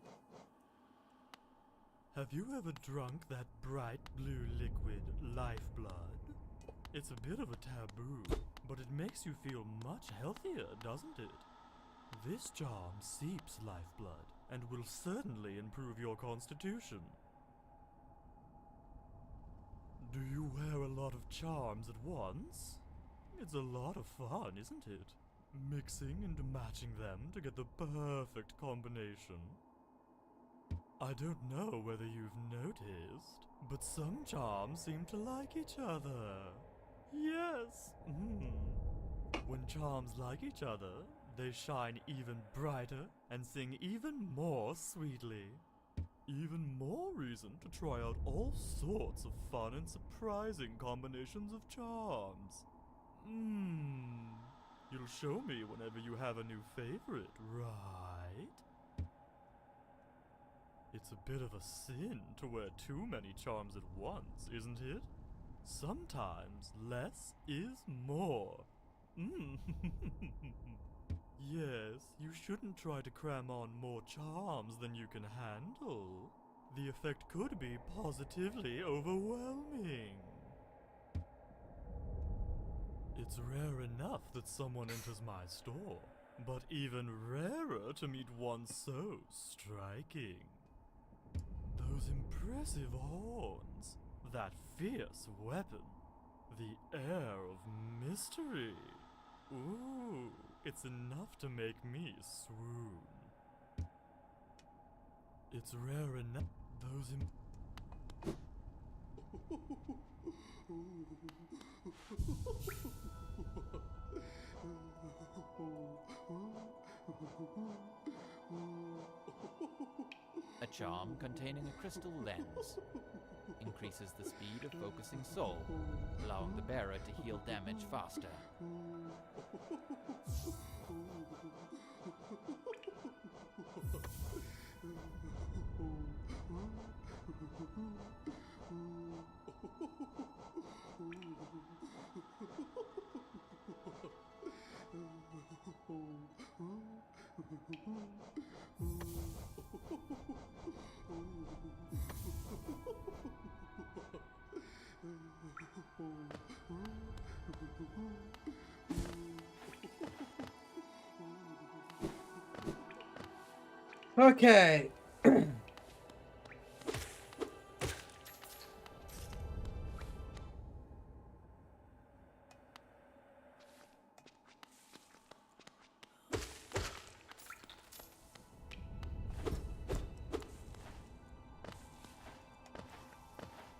Have you ever drunk that bright blue liquid, lifeblood? It's a bit of a taboo, but it makes you feel much healthier, doesn't it? This charm seeps lifeblood and will certainly improve your constitution. Do you wear a lot of charms at once? It's a lot of fun, isn't it? Mixing and matching them to get the perfect combination. I don't know whether you've noticed, but some charms seem to like each other. Yes. When charms like each other, they shine even brighter and sing even more sweetly. Even more reason to try out all sorts of fun and surprising combinations of charms. You'll show me whenever you have a new favorite, right? It's a bit of a sin to wear too many charms at once, isn't it? Sometimes less is more. Mm. Yes, you shouldn't try to cram on more charms than you can handle. The effect could be positively overwhelming. It's rare enough that someone enters my store, but even rarer to meet one so striking. Those impressive horns, that fierce weapon, the air of mystery. Ooh, it's enough to make me swoon. It's rare enough. A charm containing a crystal lens increases the speed of focusing soul, allowing the bearer to heal damage faster. Okay.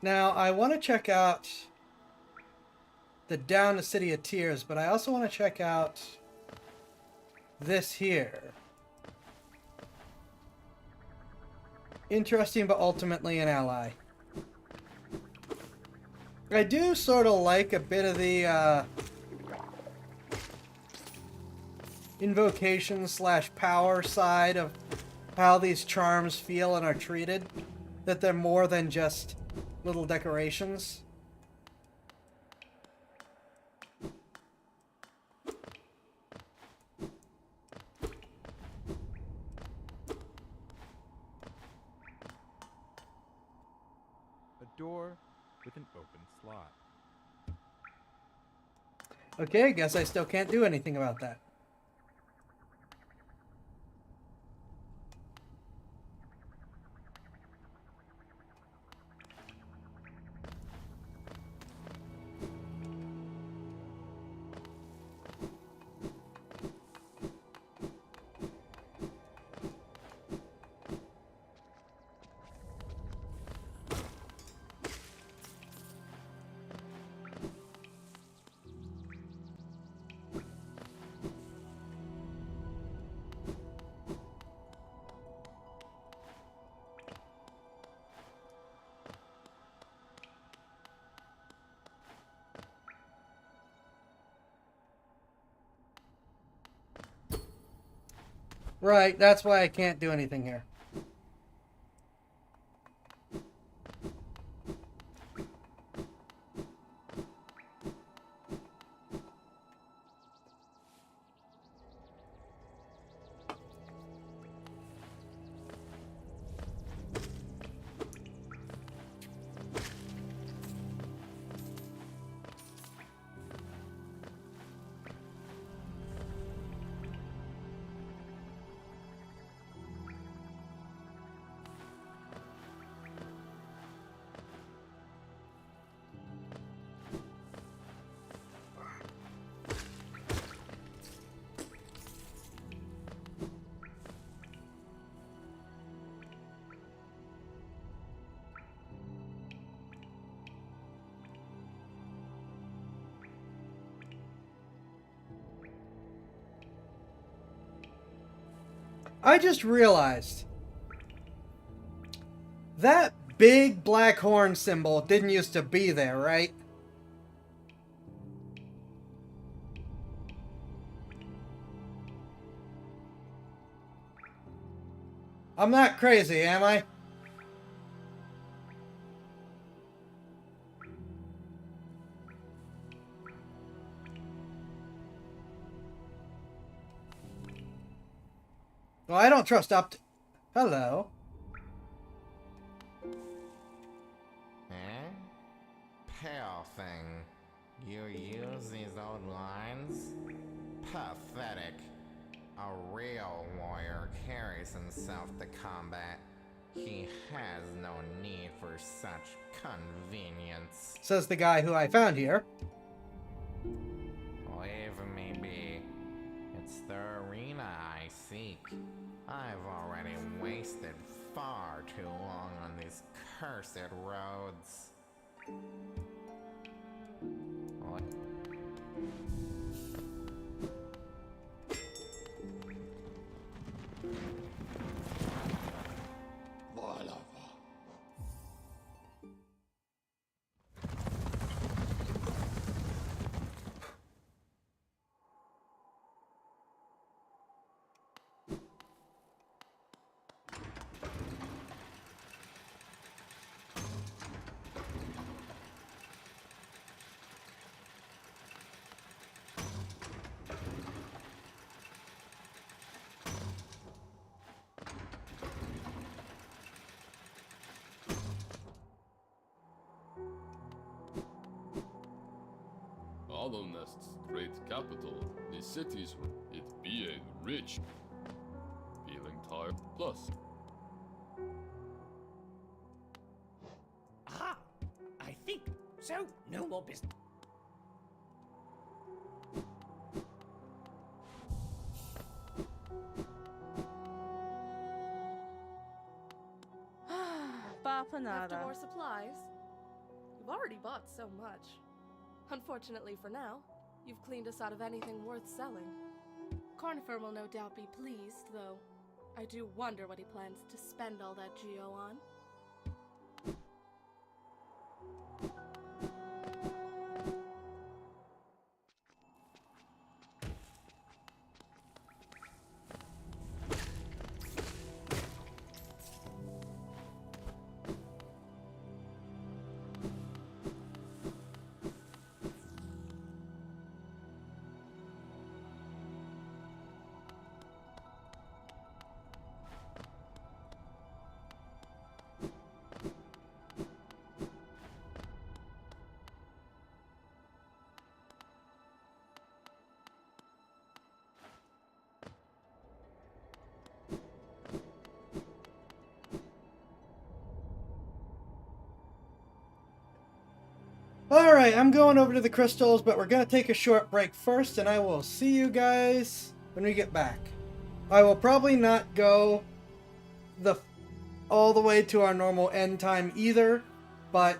Now, I want to check out the Down the City of Tears, but I also want to check out this here. Interesting, but ultimately an ally. I do sort of like a bit of the invocation / power side of how these charms feel and are treated. That they're more than just little decorations. A door with an open slot. Okay, guess I still can't do anything about that. Right, that's why I can't do anything here. I just realized that big black horn symbol didn't used to be there, right? I'm not crazy, am I? Well, I don't trust Hello. Eh? Pale thing. You use these old lines? Pathetic. A real warrior carries himself to combat. He has no need for such convenience. Says the guy who I found here. Leave me be. It's the arena I seek. I've already wasted far too long on these cursed roads. Hollownest's great capital, the city's it be a rich, feeling tired, plus. Aha! I think so. No more business. Papa After nada. more supplies? You've already bought so much. Unfortunately for now, you've cleaned us out of anything worth selling. Cornifer will no doubt be pleased, though. I do wonder what he plans to spend all that geo on. Alright, I'm going over to the crystals, but we're going to take a short break first, and I will see you guys when we get back. I will probably not go all the way to our normal end time either, but,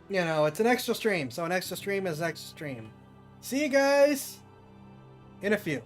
you know, it's an extra stream, so an extra stream is an extra stream. See you guys in a few.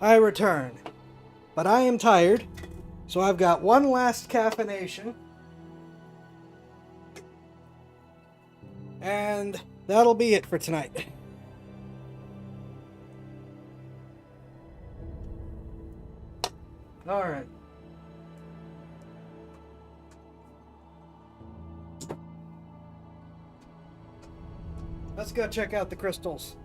I return. But I am tired, so I've got one last caffeination. And that'll be it for tonight. Alright. Let's go check out the crystals.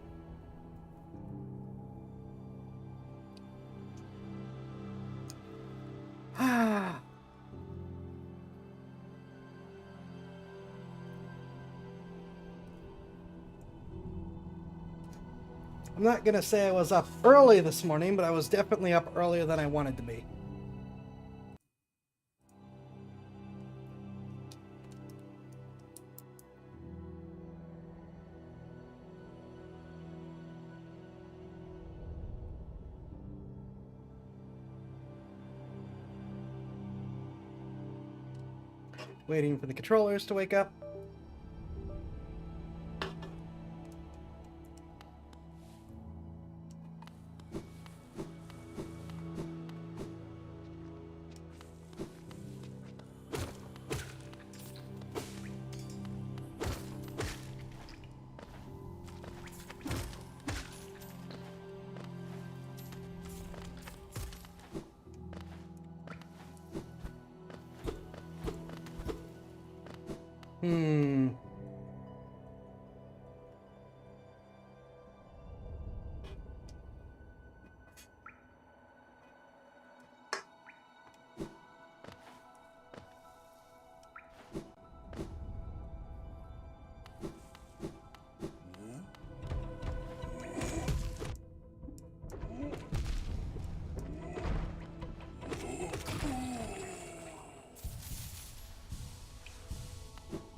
Ah. I'm not gonna say I was up early this morning, but I was definitely up earlier than I wanted to be. Waiting for the controllers to wake up.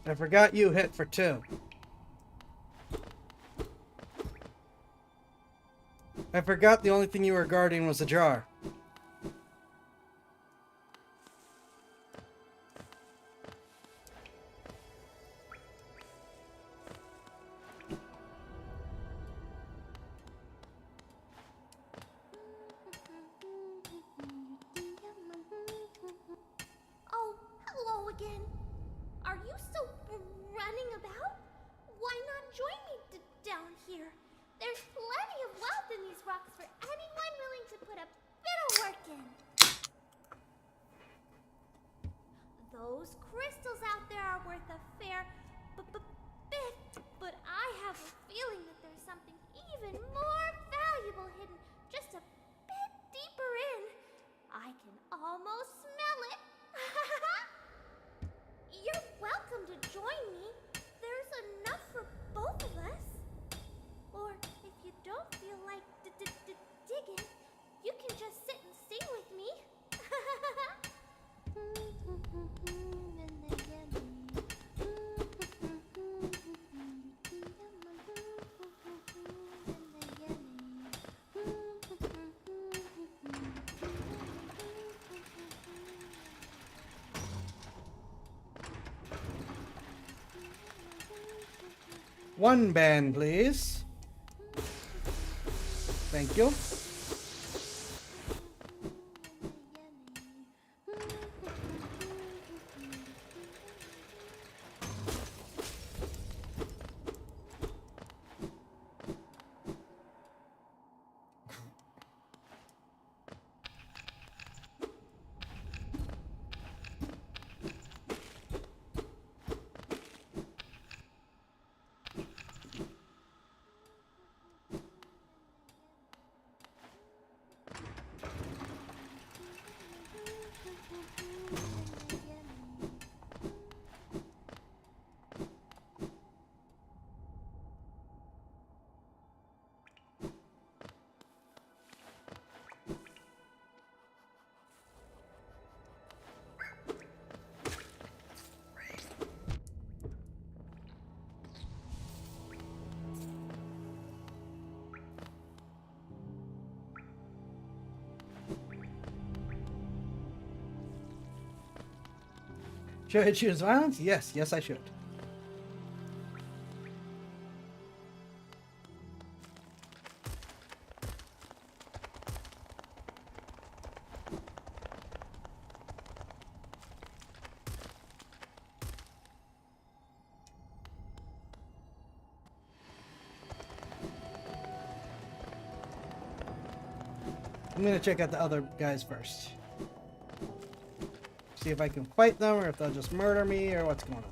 I forgot you hit for 2. I forgot the only thing you were guarding was a jar. Oh, hello again. Are you still running about? Why not join me down here? There's plenty of wealth in these rocks for anyone willing to put a bit of work in. Those crystals out there are worth a fair bit, but I have a feeling that there's something even more valuable hidden just a bit deeper in. I can almost smell it. You're welcome to join me. There's enough for both of us. Or if you don't feel like digging, you can just sit and sing with me. One band, please. Thank you. Should I choose violence? Yes, yes I should. I'm gonna check out the other guys first. See if I can fight them or if they'll just murder me or what's going on.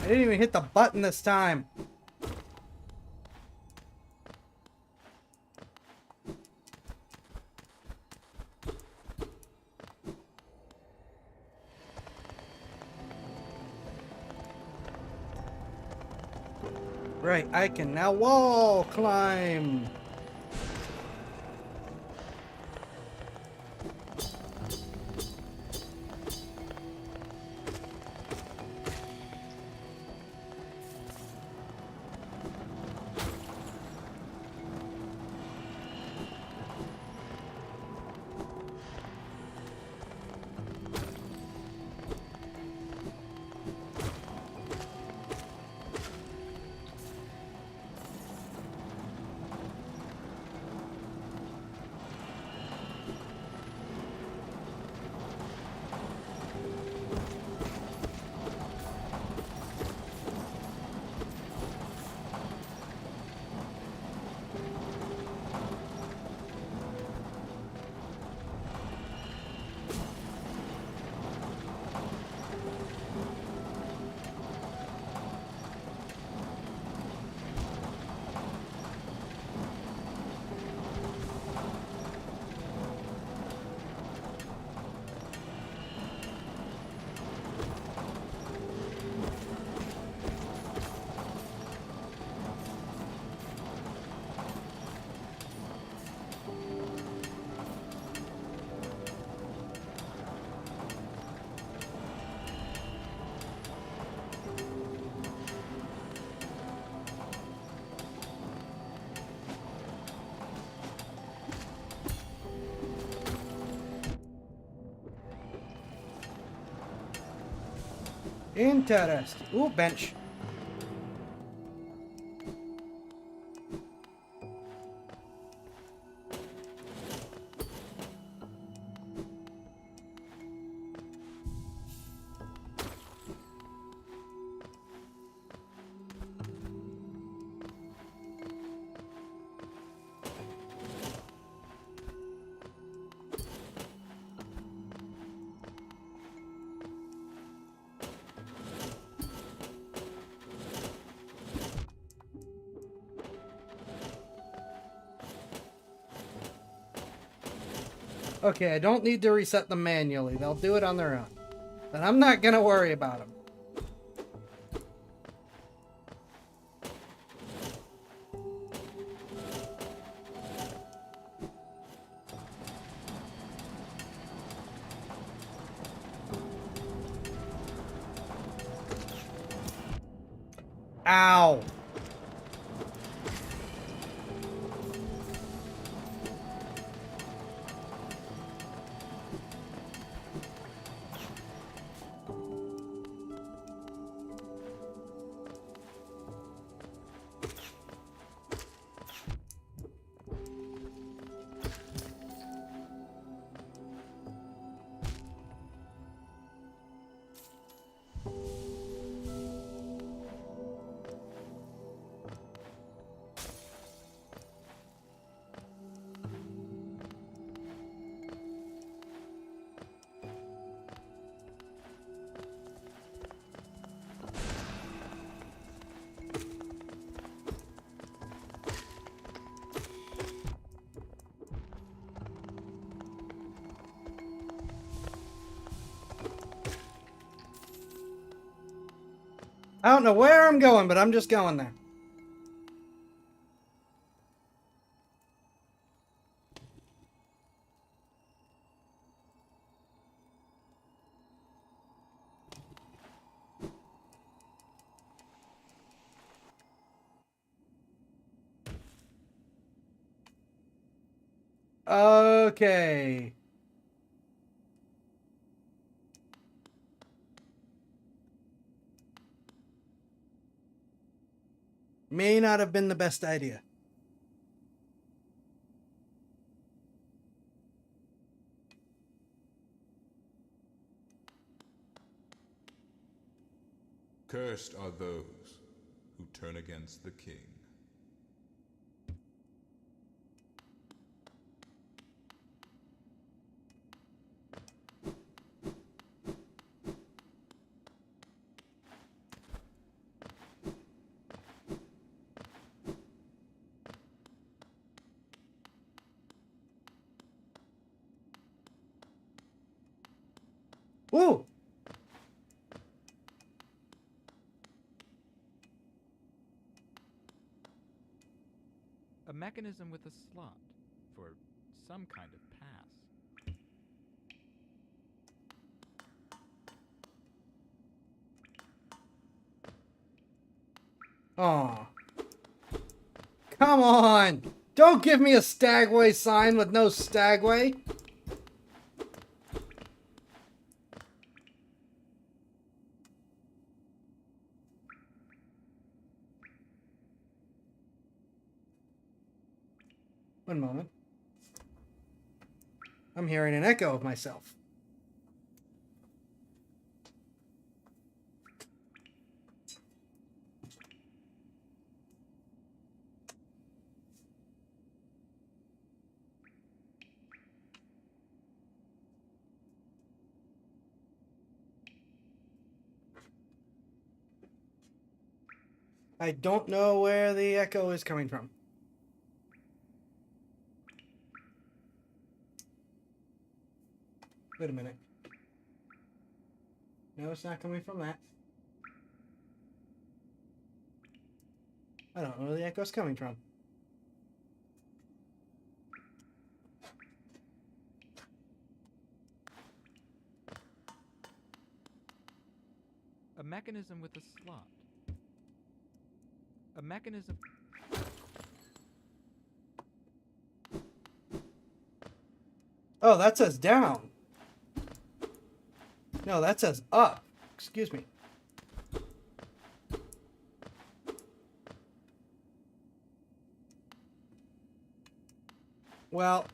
I didn't even hit the button this time. Right, I can now wall climb. Interesting. Ooh, bench. Okay, I don't need to reset them manually. They'll do it on their own. But I'm not gonna worry about them. Ow! I don't know where I'm going, but I'm just going there. Okay. May not have been the best idea. Cursed are those who turn against the king. Woo! A mechanism with a slot for some kind of pass. Aw. Come on! Don't give me a Stagway sign with no Stagway! One moment. I'm hearing an echo of myself. I don't know where the echo is coming from. Wait a minute. No, it's not coming from that. I don't know where the echo's coming from. A mechanism with a slot. A mechanism... Oh, that says down. No, that says up. Excuse me. Well...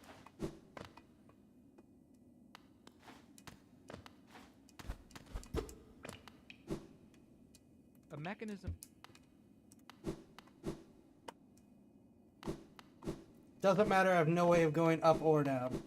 A mechanism... Doesn't matter, I have no way of going up or down.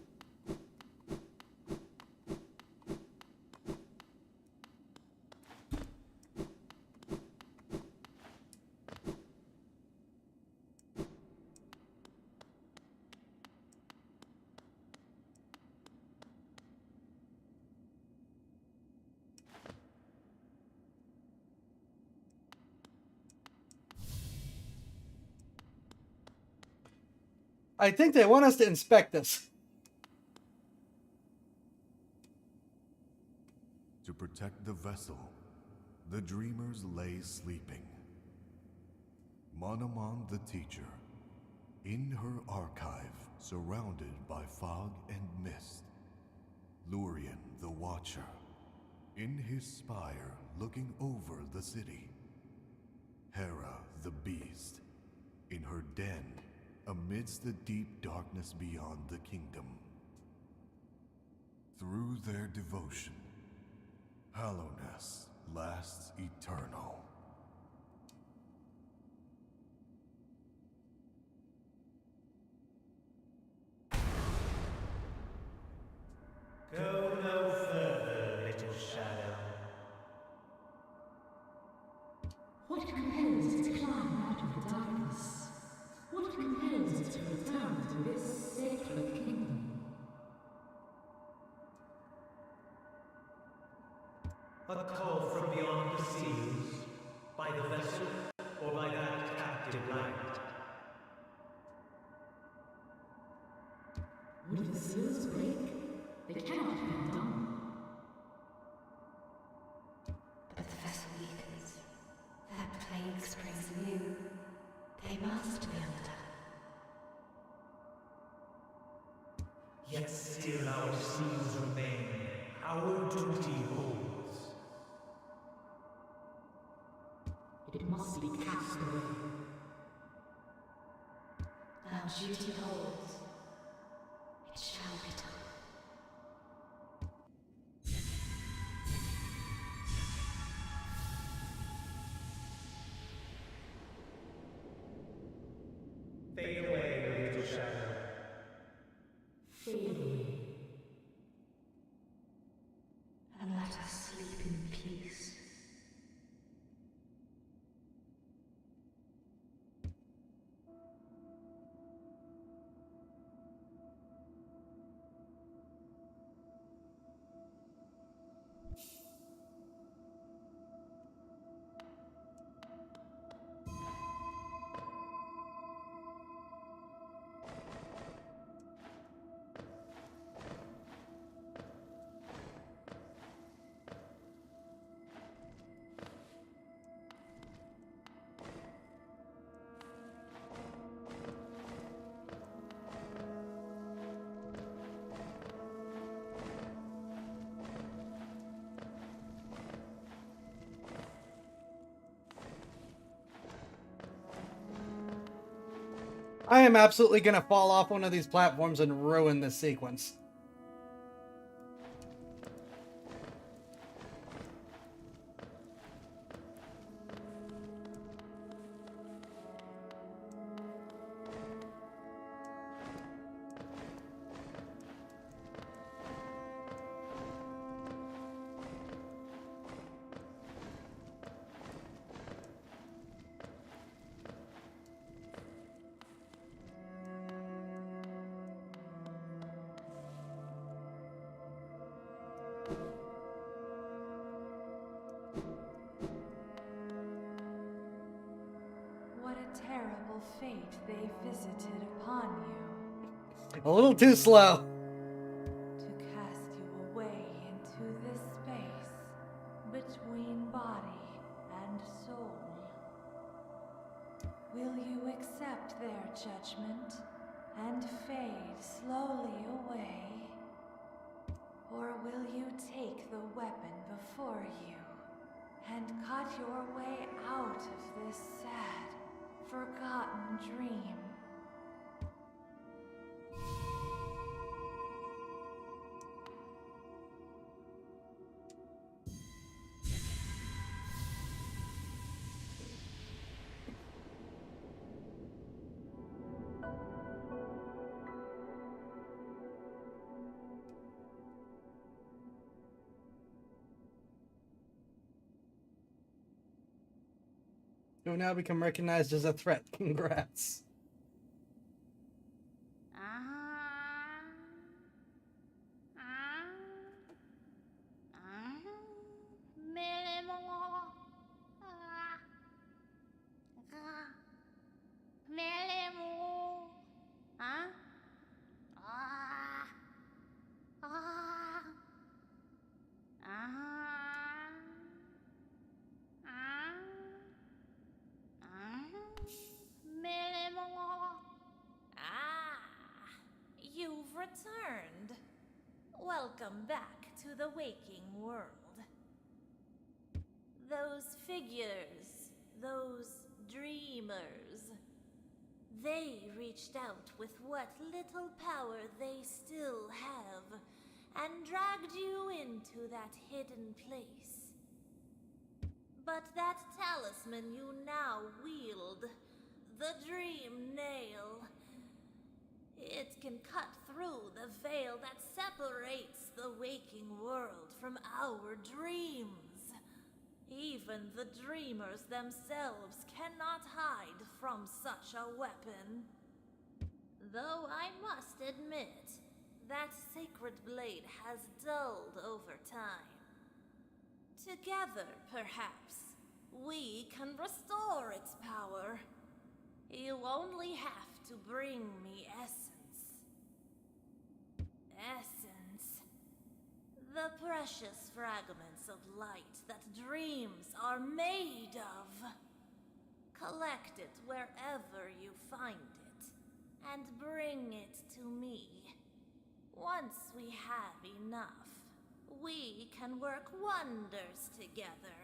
I think they want us to inspect this. To protect the vessel, the dreamers lay sleeping. Monomon the teacher, in her archive, surrounded by fog and mist. Lurian the watcher, in his spire, looking over the city. Hera the beast, in her den, amidst the deep darkness beyond the kingdom. Through their devotion, Hallowness lasts eternal. Go no further, little shadow. What compels it to climb out of the darkness? What compels it to return to this sacred kingdom? A call from beyond the seas, by the vessel or by that captive light. Would the seals break? They cannot be undone. But the vessel weakens. That plague springs anew. They must be undone. Yet still our seas remain, our duty holds. It must be cast away. duty holds. It shall be done. Fade away, little shadow. Fade away. And let us sleep in peace. I am absolutely gonna fall off one of these platforms and ruin this sequence. What a terrible fate they visited upon you. A little too slow. To cast you away into this space between body and soul. Will you accept their judgment and fade slowly away? Or will you take the weapon before you and cut your way out of this sad, forgotten dream? You have now become recognized as a threat. Congrats. You've returned. Welcome back to the waking world. Those figures, those dreamers, they reached out with what little power they still have and dragged you into that hidden place. But that talisman you now wield, the Dream Nail, it can cut through the veil that separates the waking world from our dreams. Even the dreamers themselves cannot hide from such a weapon. Though I must admit, that sacred blade has dulled over time. Together, perhaps, we can restore its power. You only have to bring me essence. Essence. The precious fragments of light that dreams are made of. Collect it wherever you find it, and bring it to me. Once we have enough, we can work wonders together.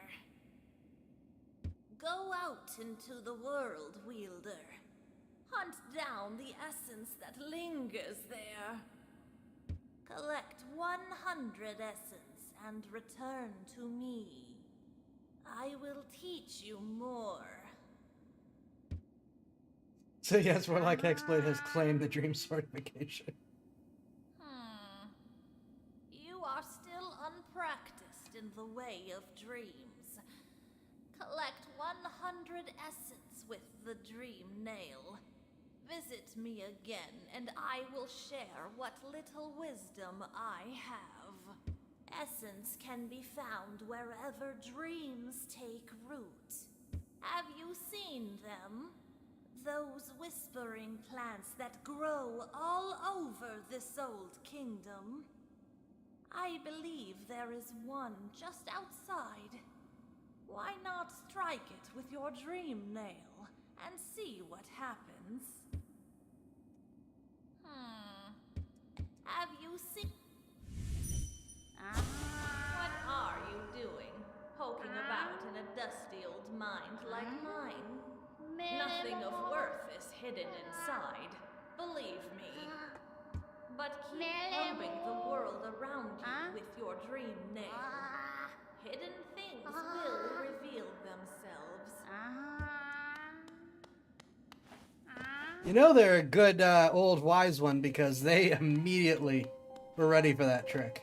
Go out into the world, Wielder. Hunt down the essence that lingers there. Collect 100 essence and return to me. I will teach you more. So yes, we're like Hexblade has claimed the dream certification. You are still unpracticed in the way of dreams. Collect 100 essence with the dream nail. Visit me again, and I will share what little wisdom I have. Essence can be found wherever dreams take root. Have you seen them? Those whispering plants that grow all over this old kingdom. I believe there is one just outside. Why not strike it with your dream nail and see what happens? Have you seen... What are you doing? Poking about in a dusty old mind like mine? Nothing of worth is hidden inside, believe me. But keep probing the world around you with your dream nail. Hidden things will reveal themselves. You know they're a good old wise one because they immediately were ready for that trick.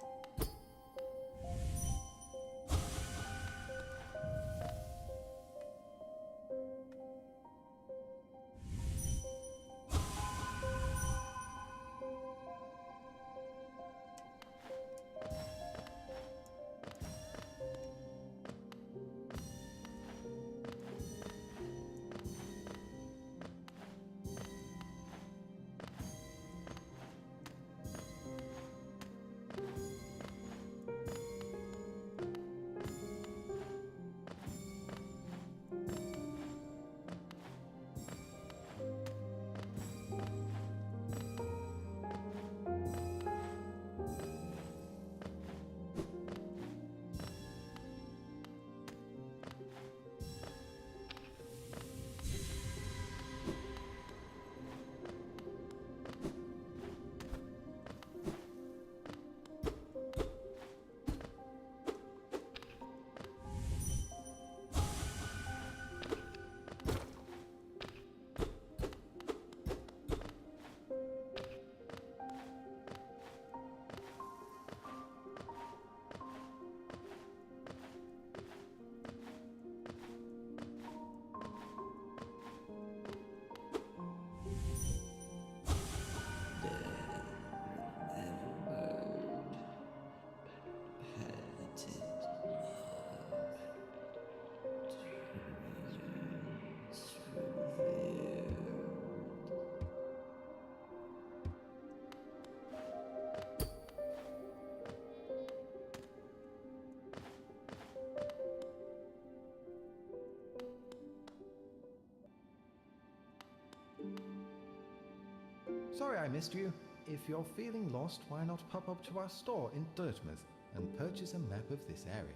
Sorry I missed you. If you're feeling lost, why not pop up to our store in Dirtmouth and purchase a map of this area.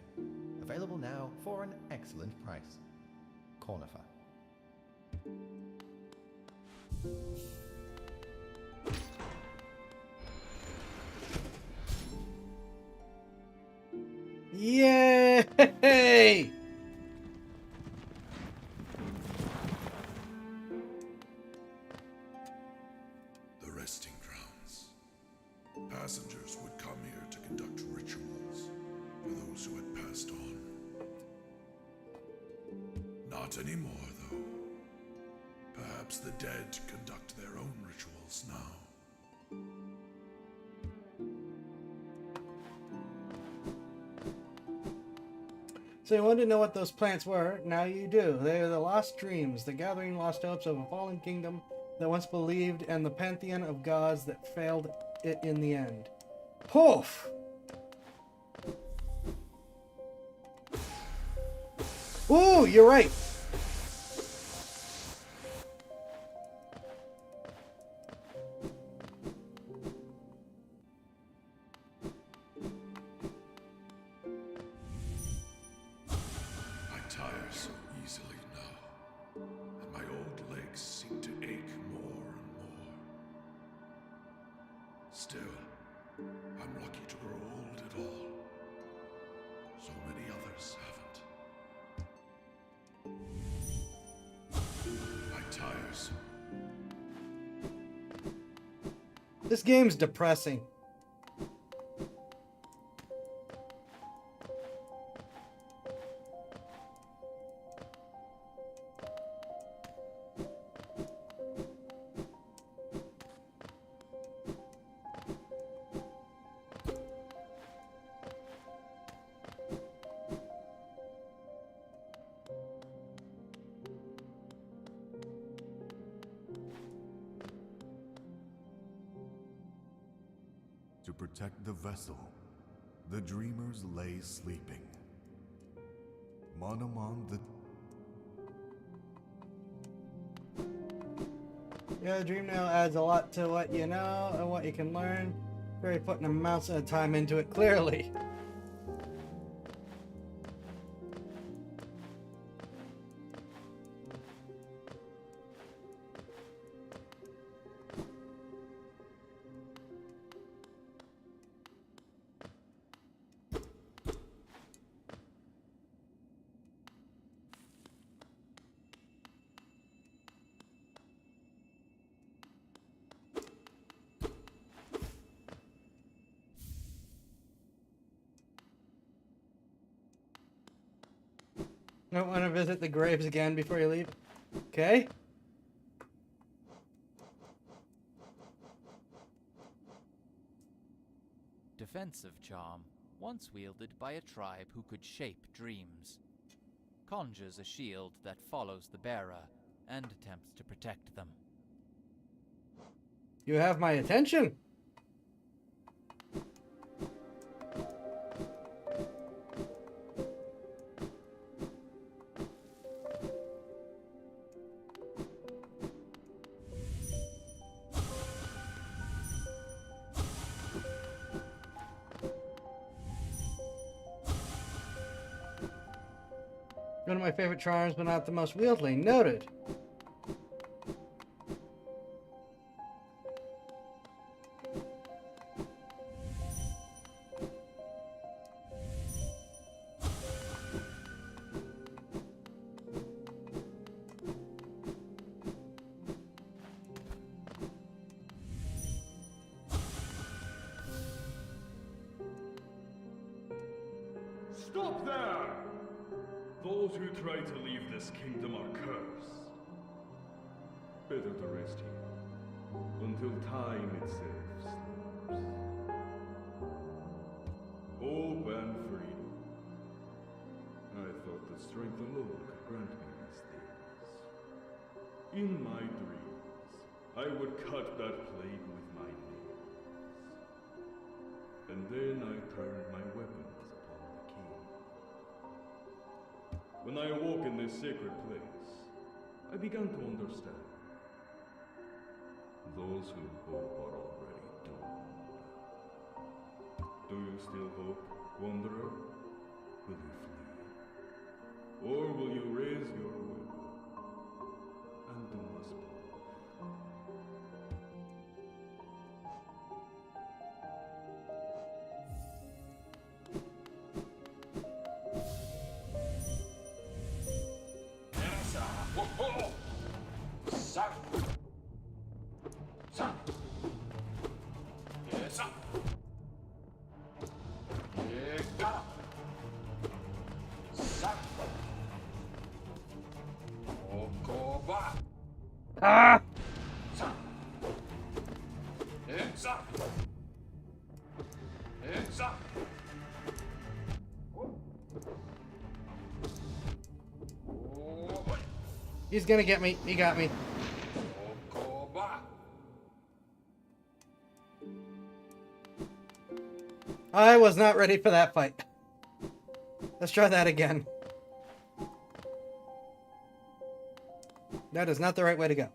Available now for an excellent price. Cornifer. Yay! The resting grounds. Passengers would come here to conduct rituals for those who had passed on. Not anymore, though. Perhaps the dead conduct their own rituals now. So you wanted to know what those plants were. Now you do. They are the lost dreams, the gathering lost hopes of a fallen kingdom that once believed, and the pantheon of gods that failed it in the end. Poof! Ooh, you're right. I tire so easily now, and my old legs seem to ache more dreamers. This game's depressing. To protect the vessel, the dreamers lay sleeping. Monomon the... Yeah, Dream Nail adds a lot to what you know and what you can learn. Very putting amounts of time into it, clearly. Don't want to visit the graves again before you leave? Okay. Defensive charm, once wielded by a tribe who could shape dreams. Conjures a shield that follows the bearer and attempts to protect them. You have my attention. One of my favorite charms, but not the most wieldly. Noted. Stop there! Those who try to leave this kingdom are cursed. Better to rest here, until time itself sleeps. Hope and freedom. I thought that strength alone could grant me these things. In my dreams, I would cut that plague with my nails. And then I turned my weapons upon the king. When I awoke in this sacred place, I began to understand. Those who hope are already doomed. Do you still hope, wanderer? Will you flee? Or will you raise your weapon and do us both? Ah! He's gonna get me. He got me. I was not ready for that fight. Let's try that again. That is not the right way to go.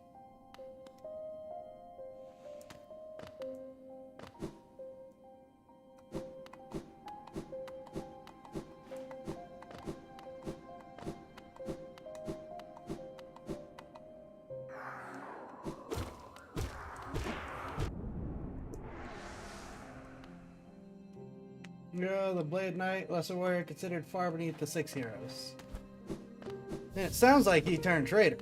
No, the Blade Knight, lesser warrior, considered far beneath the 6 heroes. And it sounds like he turned traitor.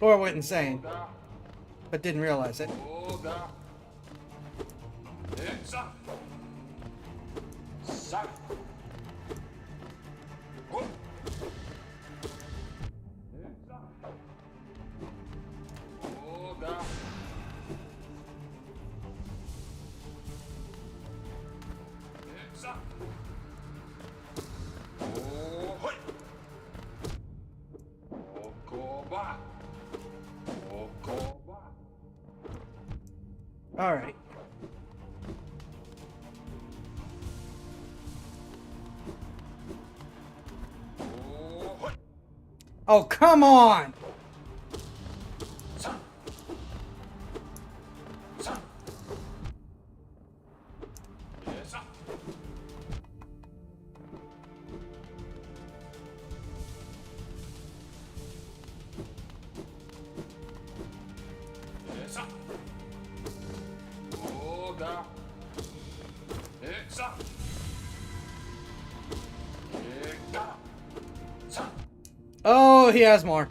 Or went insane. But didn't realize it. Alright. Oh, come on! Oh, he has more.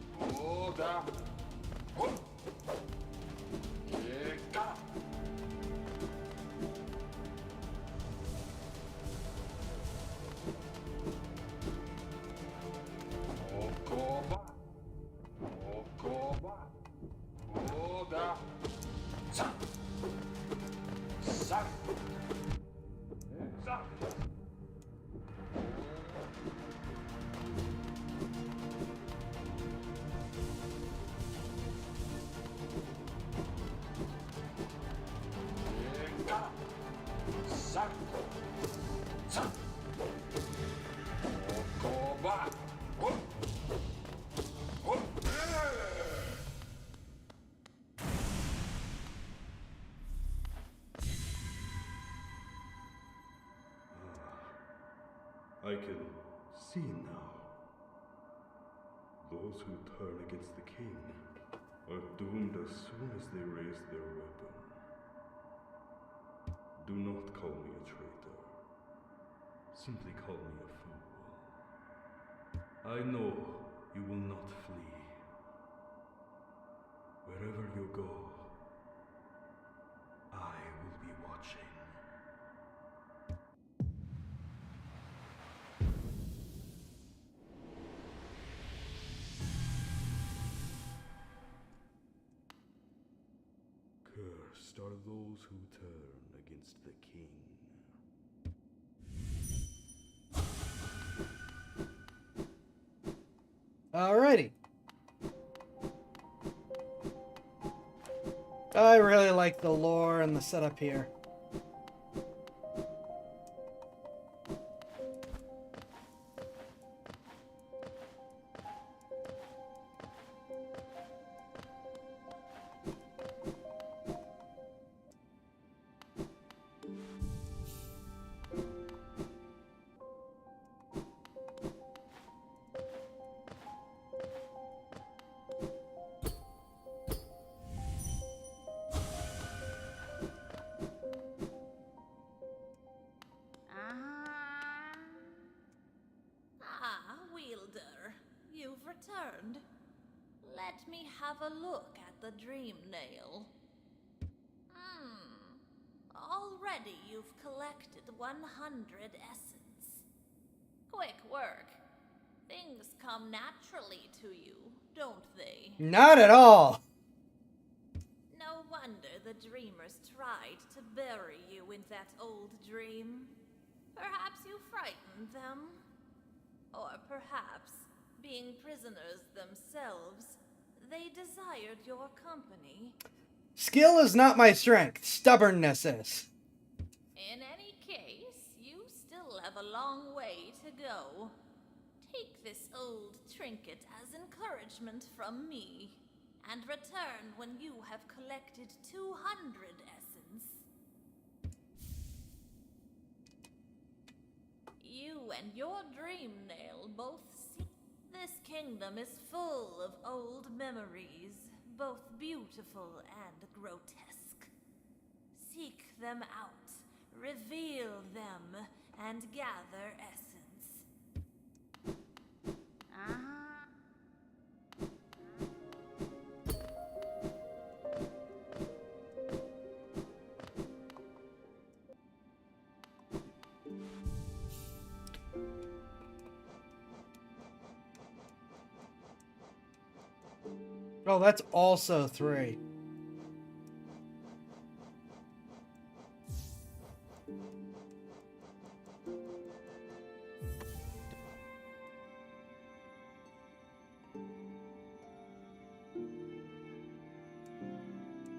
I can see now. Those who turn against the king are doomed as soon as they raise their weapon. Do not call me a traitor. Simply call me a fool. I know you will not flee. Wherever you go, I will be watching. Cursed are those who turn against the king. Alrighty. I really like the lore and the setup here. Ah, Wielder, you've returned. Let me have a look at the dream nail. Already you've collected 100 essence. Quick work. Things come naturally to you, don't they? Not at all. No wonder the dreamers tried to bury you in that old dream. Perhaps you frightened them? Or perhaps, being prisoners themselves, they desired your company. Skill is not my strength. Stubbornness is. In any case, you still have a long way to go. Take this old trinket as encouragement from me, and return when you have collected 200 essence. You and your dream nail both see this kingdom is full of old memories, both beautiful and grotesque. Seek them out, reveal them, and gather essence. Oh, that's also 3.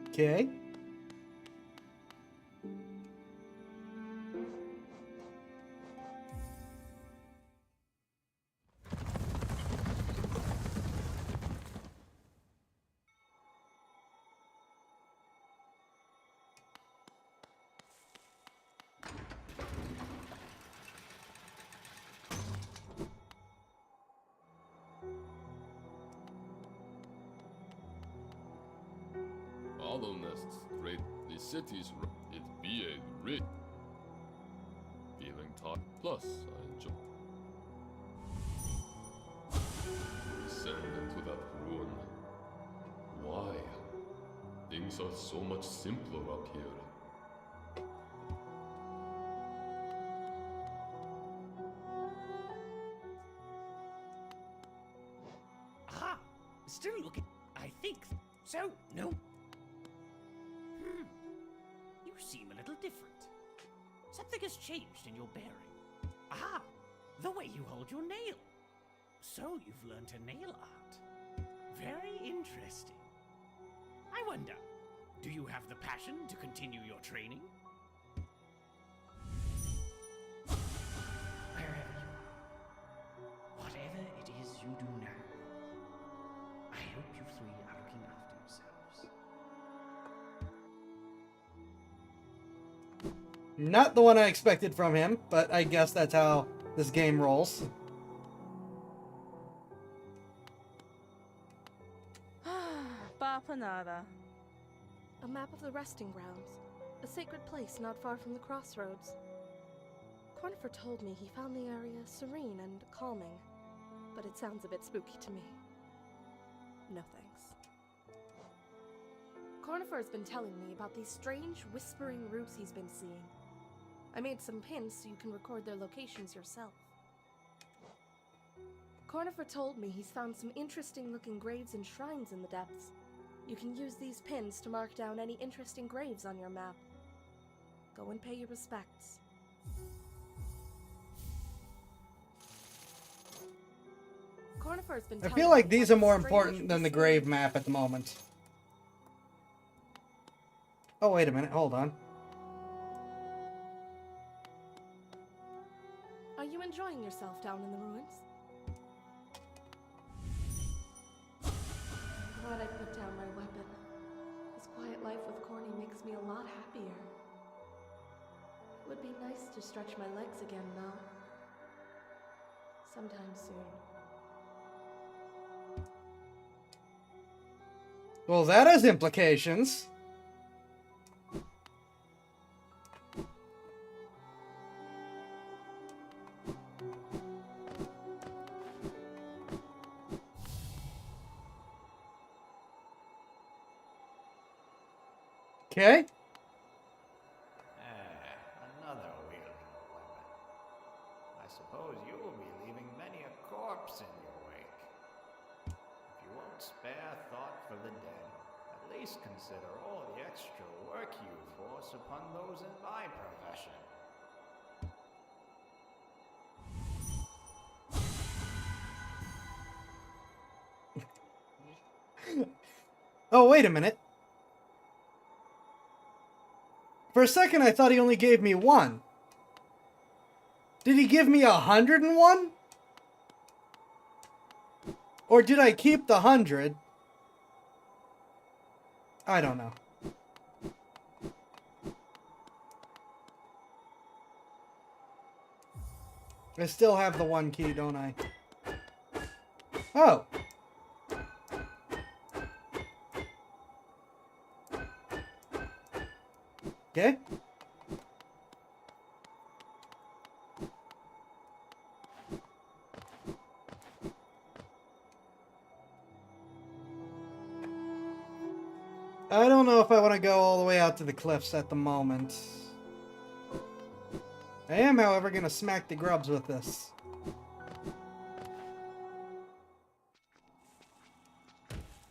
Okay. Hollow nests, great. The city's it be a rich. Feeling taught. Plus, I enjoy. Descend into that ruin. Why? Things are so much simpler up here. Ah, still looking. I think so. No. You seem a little different. Something has changed in your bearing. Ah, the way you hold your nail. So you've learned a nail art. Very interesting. I wonder, do you have the passion to continue your training? Wherever you are, whatever it is you do now, I hope you three are looking after yourselves. Not the one I expected from him, but I guess that's how this game rolls. Bapanada. A map of the resting grounds. A sacred place not far from the crossroads. Cornifer told me he found the area serene and calming, but it sounds a bit spooky to me. No thanks. Cornifer's been telling me about these strange, whispering roots he's been seeing. I made some pins so you can record their locations yourself. Cornifer told me he's found some interesting-looking graves and shrines in the depths. You can use these pins to mark down any interesting graves on your map. Go and pay your respects. Cornifer's been I telling feel me like these about are more strange, important than the grave map at the moment. Oh, wait a minute. Hold on. Are you enjoying yourself down in the ruins? I'm glad I put down my weapon. This quiet life with Corny makes me a lot happier. It would be nice to stretch my legs again, though. Sometime soon. Well, that has implications. Okay. Another wielding a weapon. I suppose you will be leaving many a corpse in your wake. If you won't spare thought for the dead, at least consider all the extra work you force upon those in my profession. Oh, wait a minute. For a second, I thought he only gave me 1. Did he give me 101? Or did I keep the 100? I don't know. I still have the 1 key, don't I? Oh. Okay. I don't know if I want to go all the way out to the cliffs at the moment. I am, however, going to smack the grubs with this.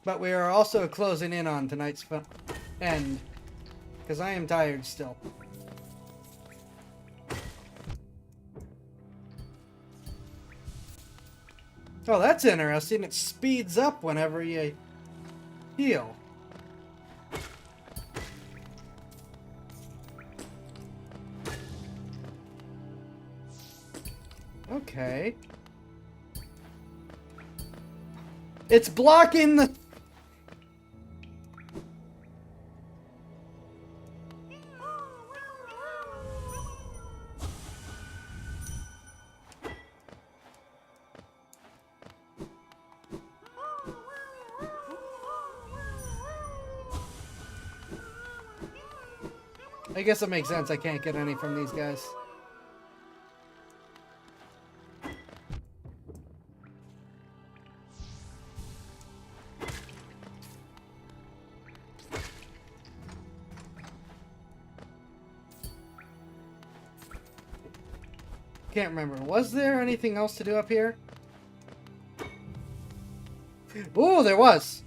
But we are also closing in on tonight's end. Because I am tired still. Oh, that's interesting. It speeds up whenever you heal. Okay. It's blocking the... I guess it makes sense. I can't get any from these guys. Can't remember. Was there anything else to do up here? Ooh, there was.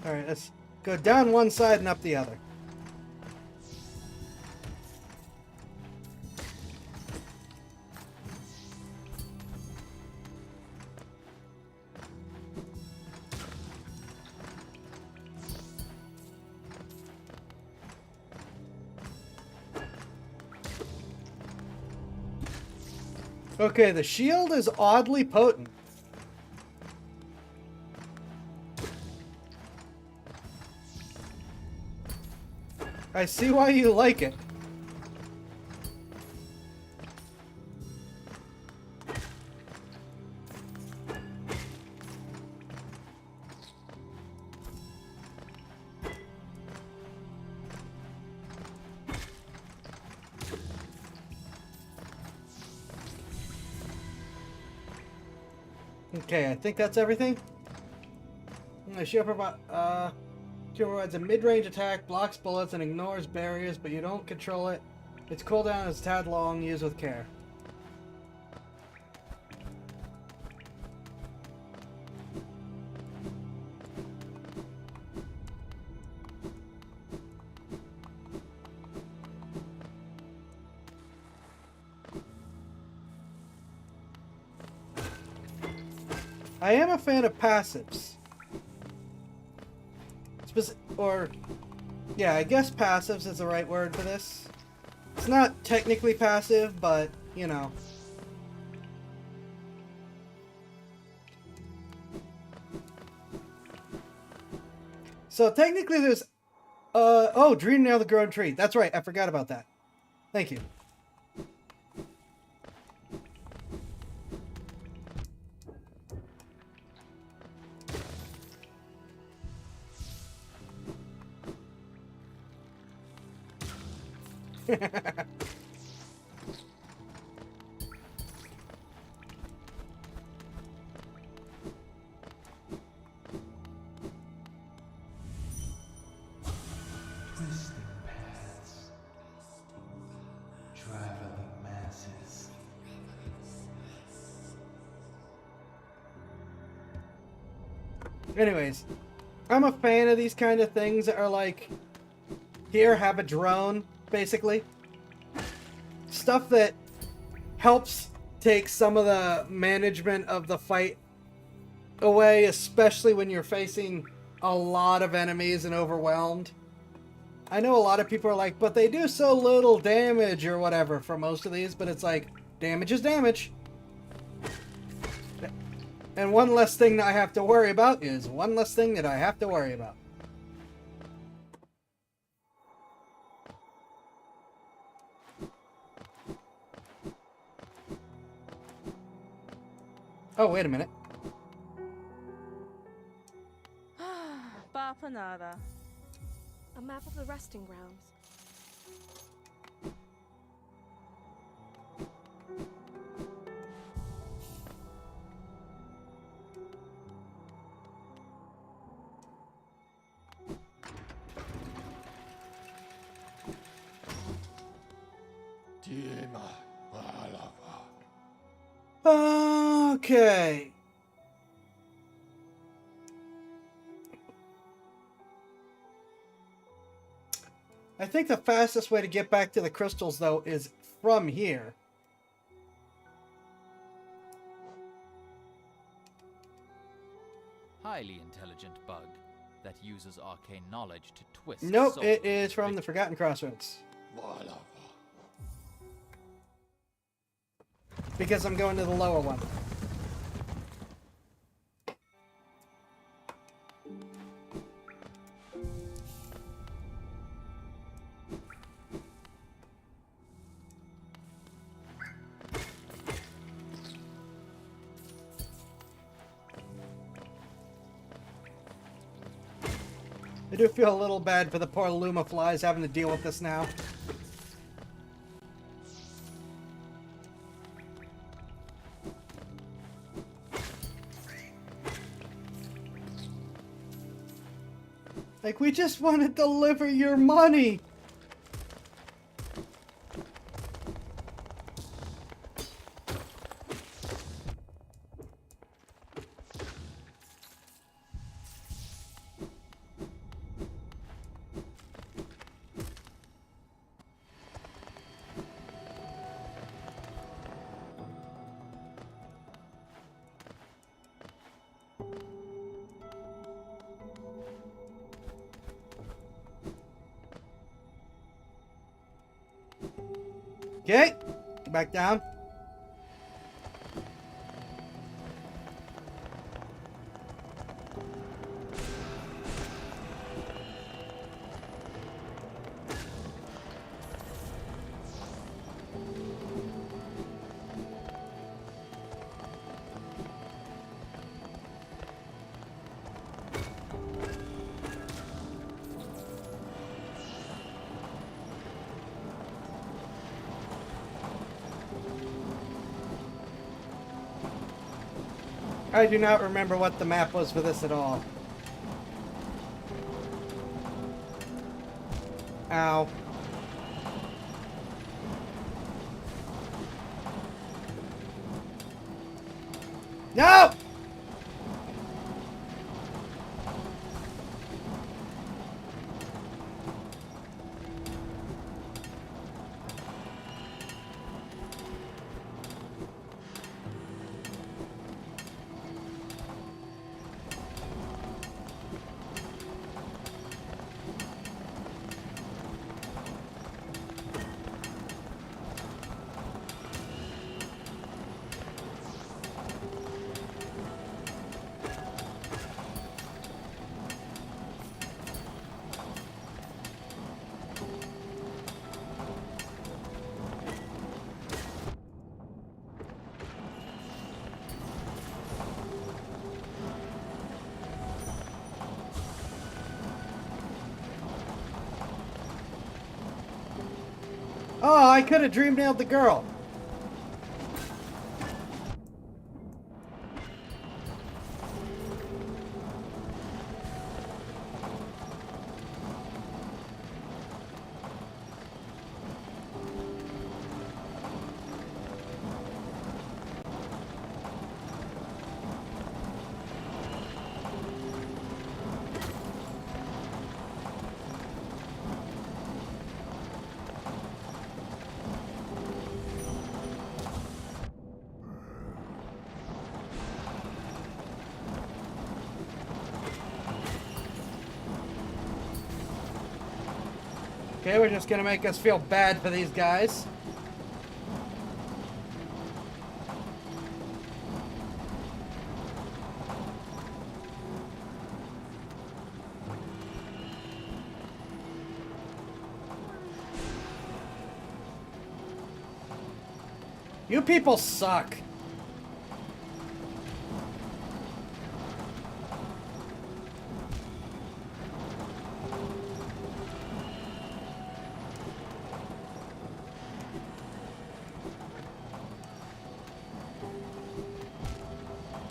Alright, let's go down one side and up the other. Okay, the shield is oddly potent. I see why you like it. Okay, I think that's everything. Shield provides a mid-range attack, blocks bullets, and ignores barriers, but you don't control it. Its cooldown is a tad long, used with care. I am a fan of passives. Yeah, I guess passives is the right word for this. It's not technically passive, but, you know. So technically there's, oh, Dream Nail the Grown Tree. That's right, I forgot about that. Thank you. Twisting paths, traveling masses. Anyways, I'm a fan of these kind of things that are like, here, have a drone, basically. Stuff that helps take some of the management of the fight away, especially when you're facing a lot of enemies and overwhelmed. I know a lot of people are like, but they do so little damage or whatever for most of these, but it's like, damage is damage. And one less thing that I have to worry about is one less thing that I have to worry about. Oh, wait a minute. Bapanada. A map of the resting grounds. Okay. I think the fastest way to get back to the crystals, though, is from here. Highly intelligent bug that uses arcane knowledge to twist. Nope, souls it is into from the Forgotten Crossroads. Because I'm going to the lower one. I do feel a little bad for the poor Luma flies having to deal with this now. Like, we just want to deliver your money. Okay, back down. I do not remember what the map was for this at all. Ow. No! Oh, I could have dream nailed the girl. Okay, we're just gonna make us feel bad for these guys. You people suck.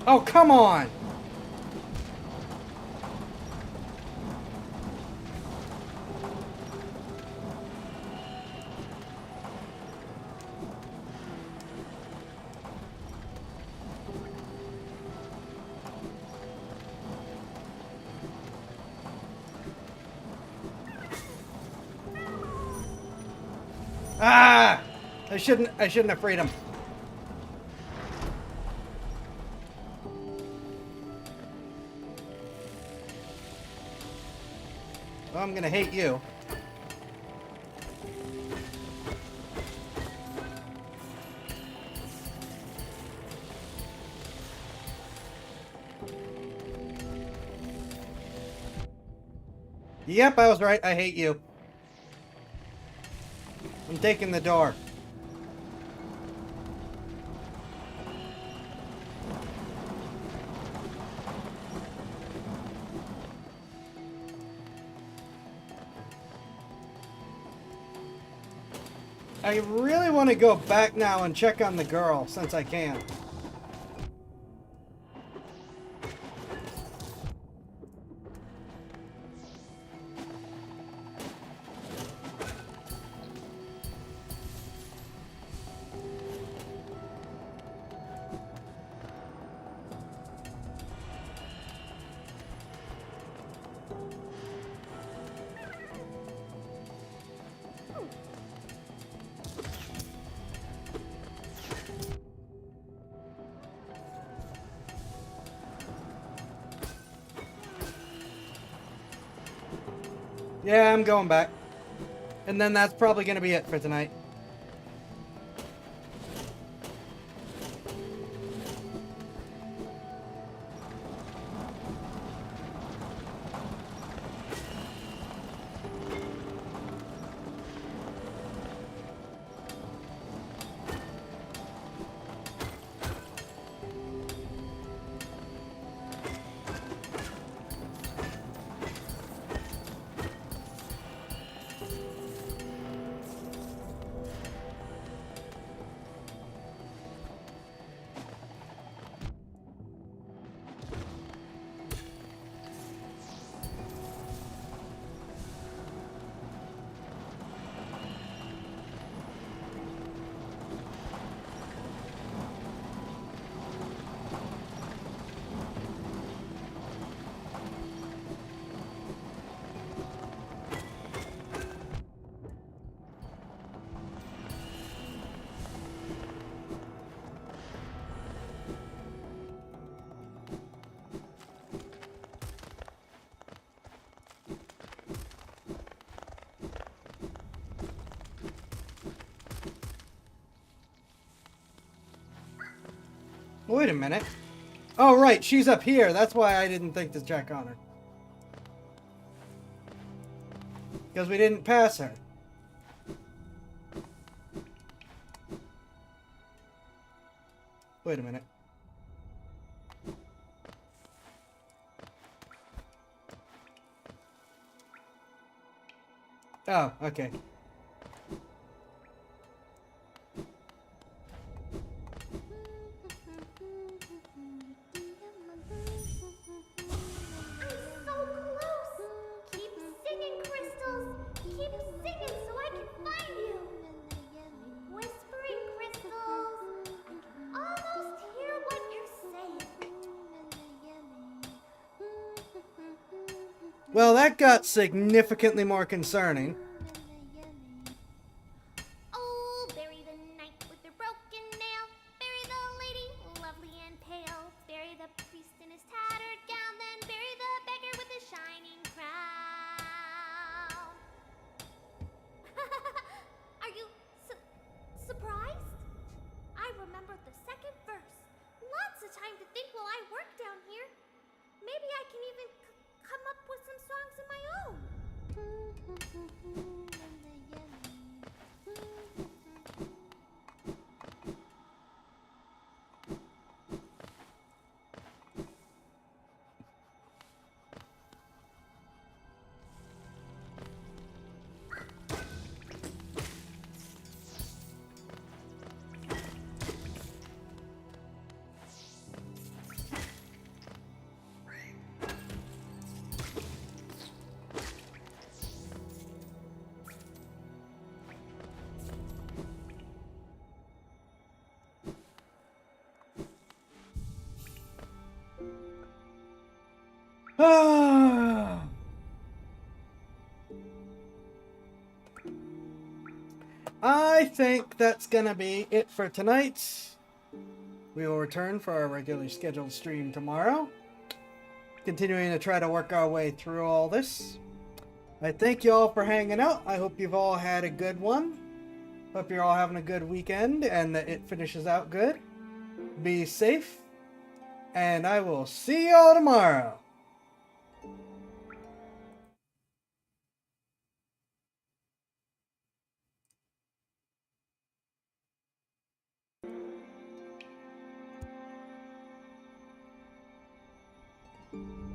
Oh, come on! Ah! I shouldn't have freed him. Well, I'm gonna hate you. Yep, I was right. I hate you. I'm taking the door. I really want to go back now and check on the girl, since I can. Yeah, I'm going back. And then that's probably going to be it for tonight. Wait a minute. Oh, right. She's up here. That's why I didn't think to check on her. Because we didn't pass her. Wait a minute. Oh, okay. Well, that got significantly more concerning. Oh, bury the knight with the broken nail. Bury the lady, lovely and pale. Bury the priest in his tattered gown. Then bury the beggar with his shining crown. Are you surprised? I remembered the second verse. Lots of time to think while I work down here. Maybe I can even come up with some songs of my own. I think that's gonna be it for tonight. We will return for our regularly scheduled stream tomorrow. Continuing to try to work our way through all this. I thank you all for hanging out. I hope you've all had a good one. Hope you're all having a good weekend and that it finishes out good. Be safe. And I will see y'all tomorrow. Thank you.